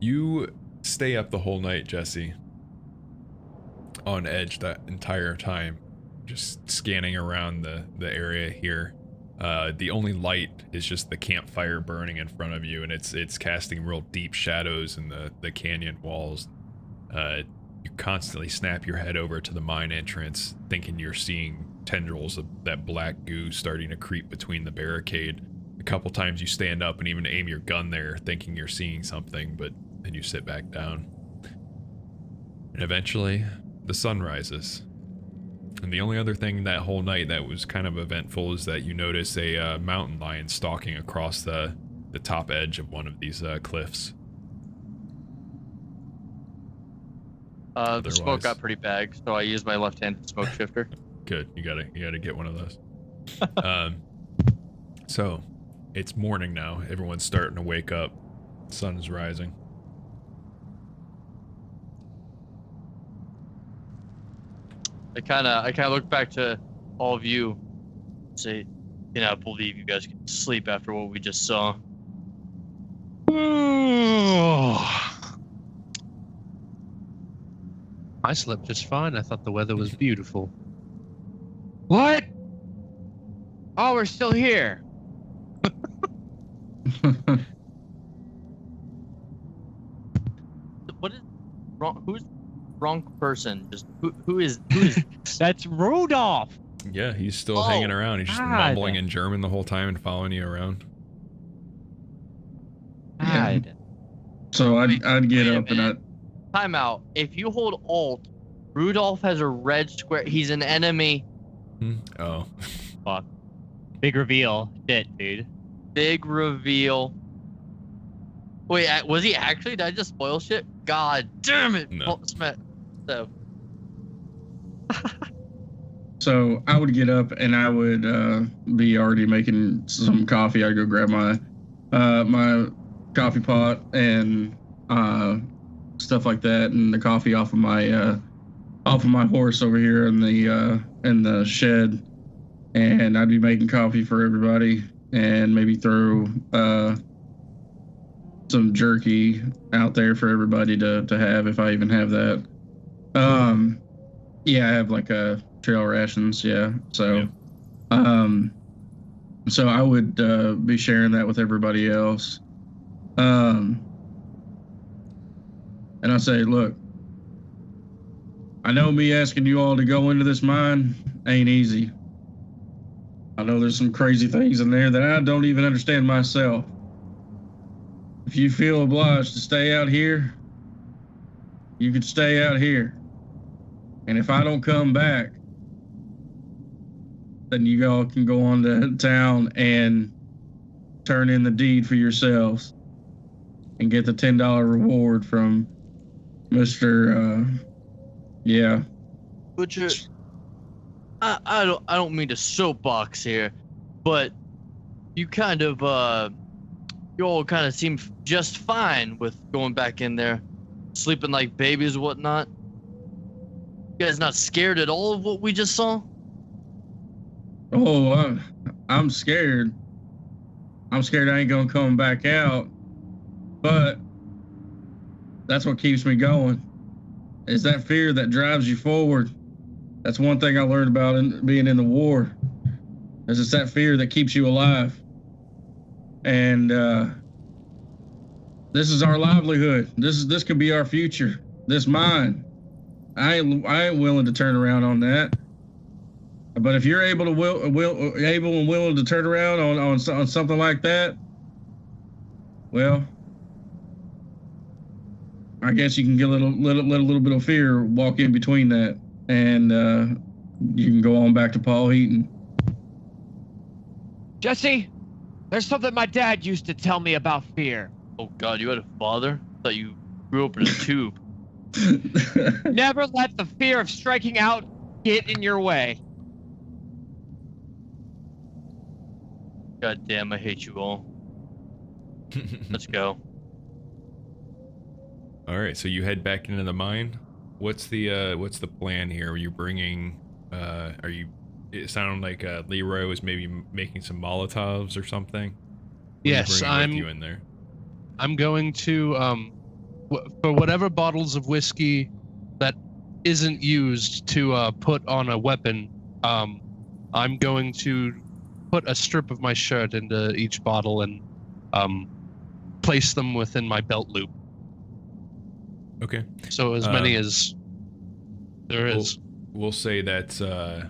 You stay up the whole night, Jesse. On edge that entire time. Just scanning around the area here. The only light is just the campfire burning in front of you, and it's casting real deep shadows in the canyon walls. You constantly snap your head over to the mine entrance, thinking you're seeing tendrils of that black goo starting to creep between the barricade. A couple times you stand up and even aim your gun there, thinking you're seeing something, but then you sit back down. And eventually, the sun rises. And the only other thing that whole night that was kind of eventful is that you notice a mountain lion stalking across the top edge of one of these cliffs. The smoke got pretty bad, so I used my left-handed smoke shifter. Good, you gotta get one of those. So, it's morning now. Everyone's starting to wake up. The sun is rising. I kind of look back to all of you, and say, cannot believe you guys can sleep after what we just saw. I slept just fine. I thought the weather was beautiful. What? Oh, we're still here. What is wrong? Who's wrong person? Just who is? That's Rudolph. Yeah, he's still hanging around. He's just God. mumbling in German the whole time and following you around. Yeah. God. So I'd get Wait a up and minute. Time out. If you hold Alt, Rudolph has a red square. He's an enemy. Oh. Fuck. Big reveal. Shit, dude. Big reveal. Wait, was he actually? Did I just spoil shit? God damn it! No. So I would get up and I would be already making some coffee. I'd go grab my my coffee pot and stuff like that, and the coffee off of my horse over here in the shed, and I'd be making coffee for everybody, and maybe throw some jerky out there for everybody to have, if I even have that. Yeah, I have like a trail rations. Yeah, so so I would be sharing that with everybody else. And I say, look, I know me asking you all to go into this mine ain't easy. I know there's some crazy things in there that I don't even understand myself. If you feel obliged to stay out here, you could stay out here. And if I don't come back, then you all can go on to town and turn in the deed for yourselves and get the $10 reward from Mr. Yeah. Butcher, I don't mean to soapbox here, but you kind of you all kind of seem just fine with going back in there, sleeping like babies and whatnot. You guys not scared at all of what we just saw? Oh, I'm scared. I'm scared I ain't gonna come back out. But that's what keeps me going. Is that fear that drives you forward. That's one thing I learned about being in the war. Is it's that fear that keeps you alive. And this is our livelihood. This could be our future. This mine. I ain't willing to turn around on that. But if you're able and willing to turn around on something like that, well, I guess you can get let a little bit of fear walk in between that, and you can go on back to Pawheton. Jesse, there's something my dad used to tell me about fear. Oh God, you had a father? I thought you grew up in a tube. Never let the fear of striking out get in your way. God damn, I hate you all. Let's go. All right, so you head back into the mine. What's the plan here? Are you bringing? Are you? It sounded like Leroy was maybe making some Molotovs or something. What are you Yes, bringing with you in there. I'm going to for whatever bottles of whiskey that isn't used to put on a weapon. I'm going to put a strip of my shirt into each bottle and place them within my belt loop. Okay. So as many as there is. We'll say that I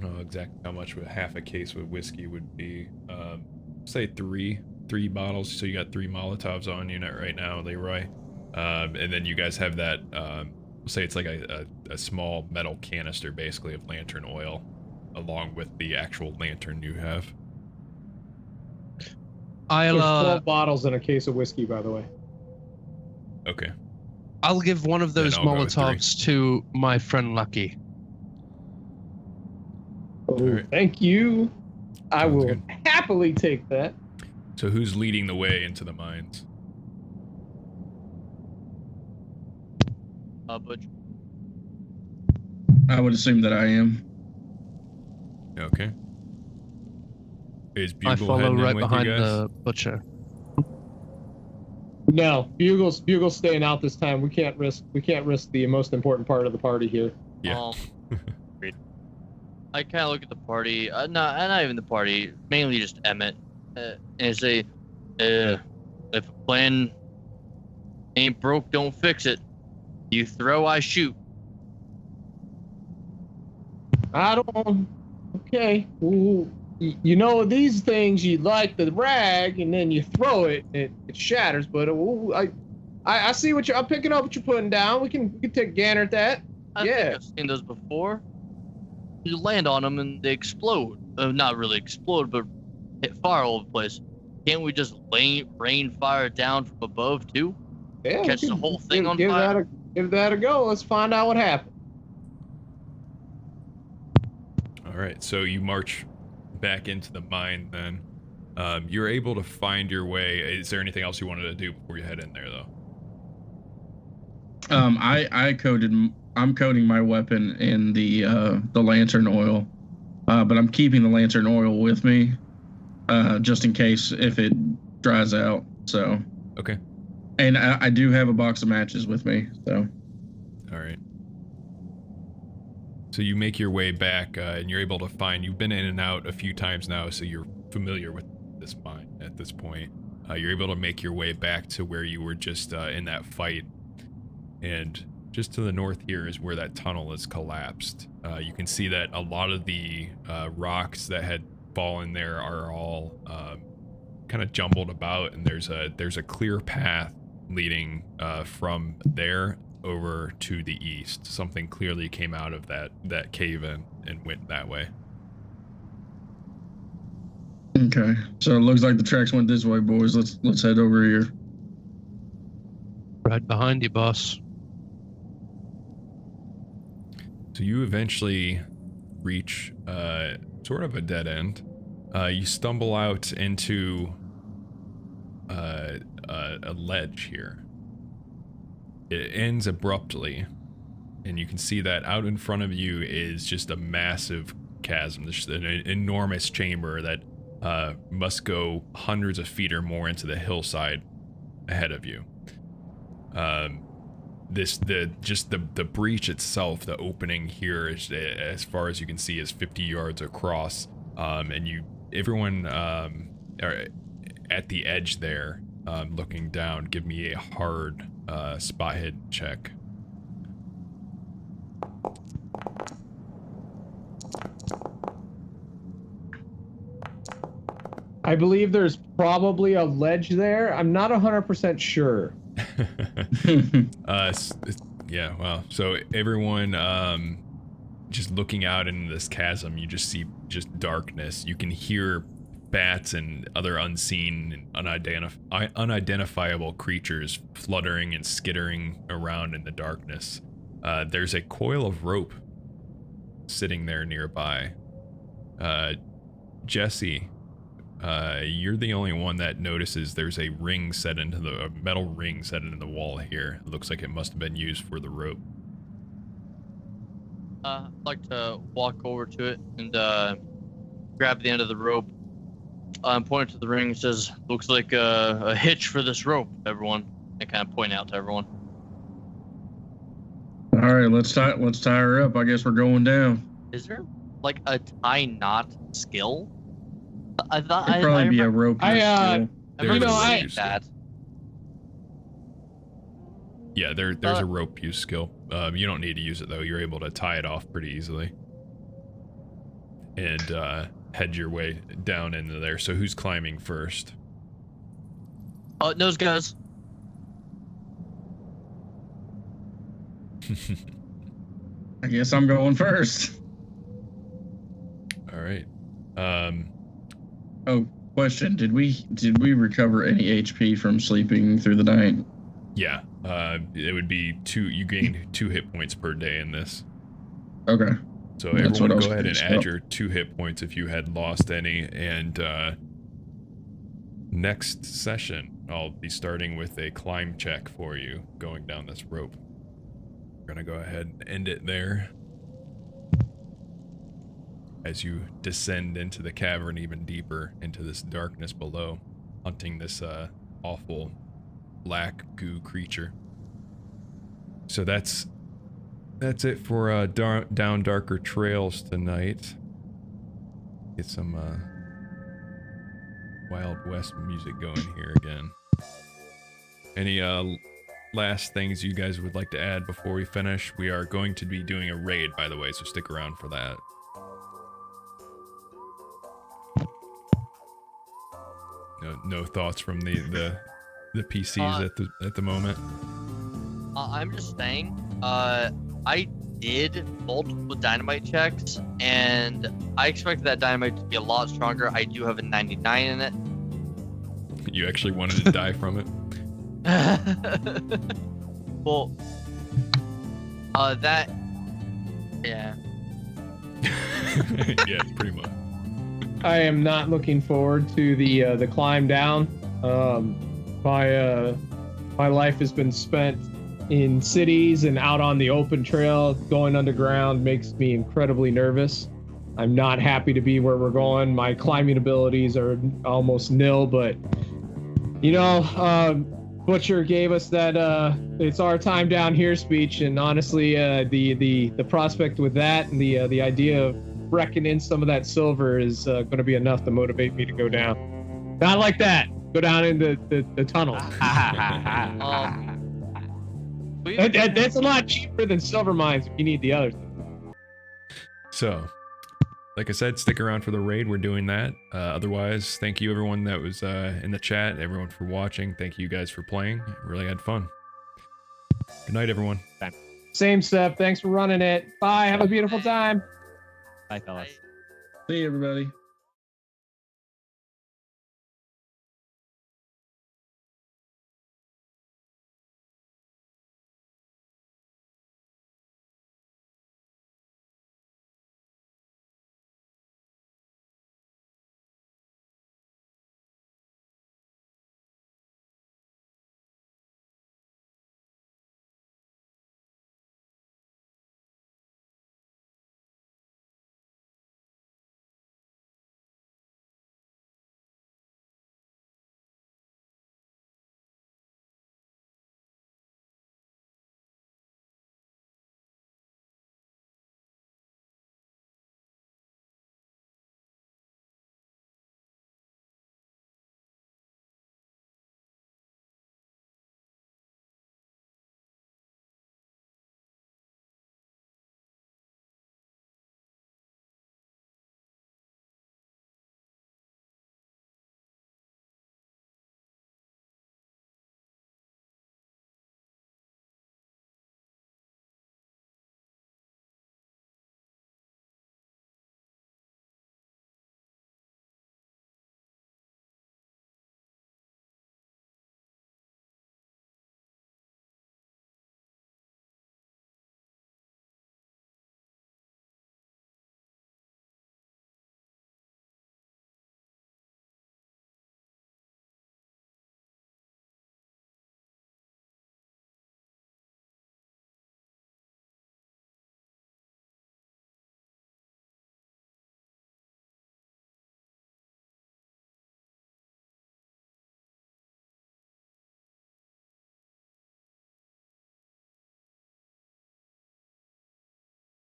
don't know exactly how much half a case with whiskey would be. Say three bottles. So you got 3 Molotovs on you right now, Leroy. And then you guys have that. We'll say it's like a small metal canister, basically, of lantern oil, along with the actual lantern you have. There's I'll 12 bottles in a case of whiskey, by the way. Okay. I'll give one of those Then I'll go with 3. Molotovs to my friend Lucky. Oh, right. Thank you. I Sounds will good. happily take that. So who's leading the way into the mines? Butch. I would assume that I am. Okay. Is I Bugle follow heading in right with behind you guys? the butcher. No, Bugle's staying out this time. We can't risk the most important part of the party here. Yeah. I kind of look at the party, not even the party, mainly just Emmett, and say, if a plan ain't broke, don't fix it. You throw, I shoot. I don't. Okay. Ooh, you know these things. You like the rag, and then you throw it, and it shatters. But I see what I'm picking up. What you're putting down. We can take a gander at that. I think I've seen those before. You land on them and they explode. Not really explode, but hit fire all over the place. Can't we just rain fire down from above too? Yeah. Catch the whole thing on fire? Give that a go. Let's find out what happened. All right, so you march back into the mine then. You're able to find your way. Is there anything else you wanted to do before you head in there, though? I'm coating my weapon in the lantern oil, but I'm keeping the lantern oil with me, just in case if it dries out. So. Okay. And I do have a box of matches with me. So. All right. So you make your way back, and you're able to find. You've been in and out a few times now, so you're familiar with this mine at this point. You're able to make your way back to where you were just in that fight, and just to the north here is where that tunnel is collapsed. You can see that a lot of the rocks that had fallen there are all kind of jumbled about, and there's a clear path leading from there over to the east. Something clearly came out of that cave in and went that way. Okay, so it looks like the tracks went this way, boys. Let's head over here. Right behind you, boss. So you eventually reach sort of a dead end. You stumble out into a ledge here. It ends abruptly, and you can see that out in front of you is just a massive chasm, just an enormous chamber that must go hundreds of feet or more into the hillside ahead of you. The breach itself, the opening here is, as far as you can see, is 50 yards across, and everyone are at the edge there, looking down. Give me a hard spot hidden check. I believe there's probably a ledge there. I'm not 100% sure. Yeah, well, so everyone just looking out into this chasm, you just see just darkness. You can hear bats and other unseen and unidentifiable creatures fluttering and skittering around in the darkness. There's a coil of rope sitting there nearby. Jesse, you're the only one that notices there's a ring set into a metal ring set into the wall here. It looks like it must have been used for the rope. I'd like to walk over to it and grab the end of the rope. Point it to the ring and says, "Looks like a hitch for this rope, everyone." I kind of point out to everyone. All right, let's tie her up. I guess we're going down. Is there like a tie knot skill? I thought It'd probably be a rope. I I remember There's a seeing rope that. Yeah, there's a rope use skill. You don't need to use it though. You're able to tie it off pretty easily. And head your way down into there. So who's climbing first? Nose guys. I guess I'm going first. All right. Oh, question. Did we recover any HP from sleeping through the night? Yeah. It would be you gain 2 hit points per day in this. Okay. So That's what everyone I was go ahead and curious add about. your 2 hit points if you had lost any. And next session, I'll be starting with a climb check for you going down this rope. We're gonna go ahead and end it there. As you descend into the cavern even deeper into this darkness below, hunting this awful black goo creature. So that's it for Down Darker Trails tonight. Get some Wild West music going here again. Any last things you guys would like to add before we finish? We are going to be doing a raid, by the way, so stick around for that. No thoughts from the PCs at the moment. I'm just saying, I did multiple dynamite checks, and I expected that dynamite to be a lot stronger. I do have a 99 in it. You actually wanted to die from it? Well, yeah. Yeah, pretty much. I am not looking forward to the climb down. My life has been spent in cities and out on the open trail. Going underground makes me incredibly nervous. I'm not happy to be where we're going. My climbing abilities are almost nil, but you know, Butcher gave us that "it's our time down here" speech, and honestly, the prospect with that and the idea of wrecking in some of that silver is going to be enough to motivate me to go down. Not like that. Go down into the tunnel. That's a lot cheaper than silver mines if you need the others. So, like I said, stick around for the raid. We're doing that. Otherwise, thank you everyone that was in the chat, everyone for watching. Thank you guys for playing. Really had fun. Good night, everyone. Same Seth. Thanks for running it. Bye. Have a beautiful time. Bye, fellas. See you, everybody.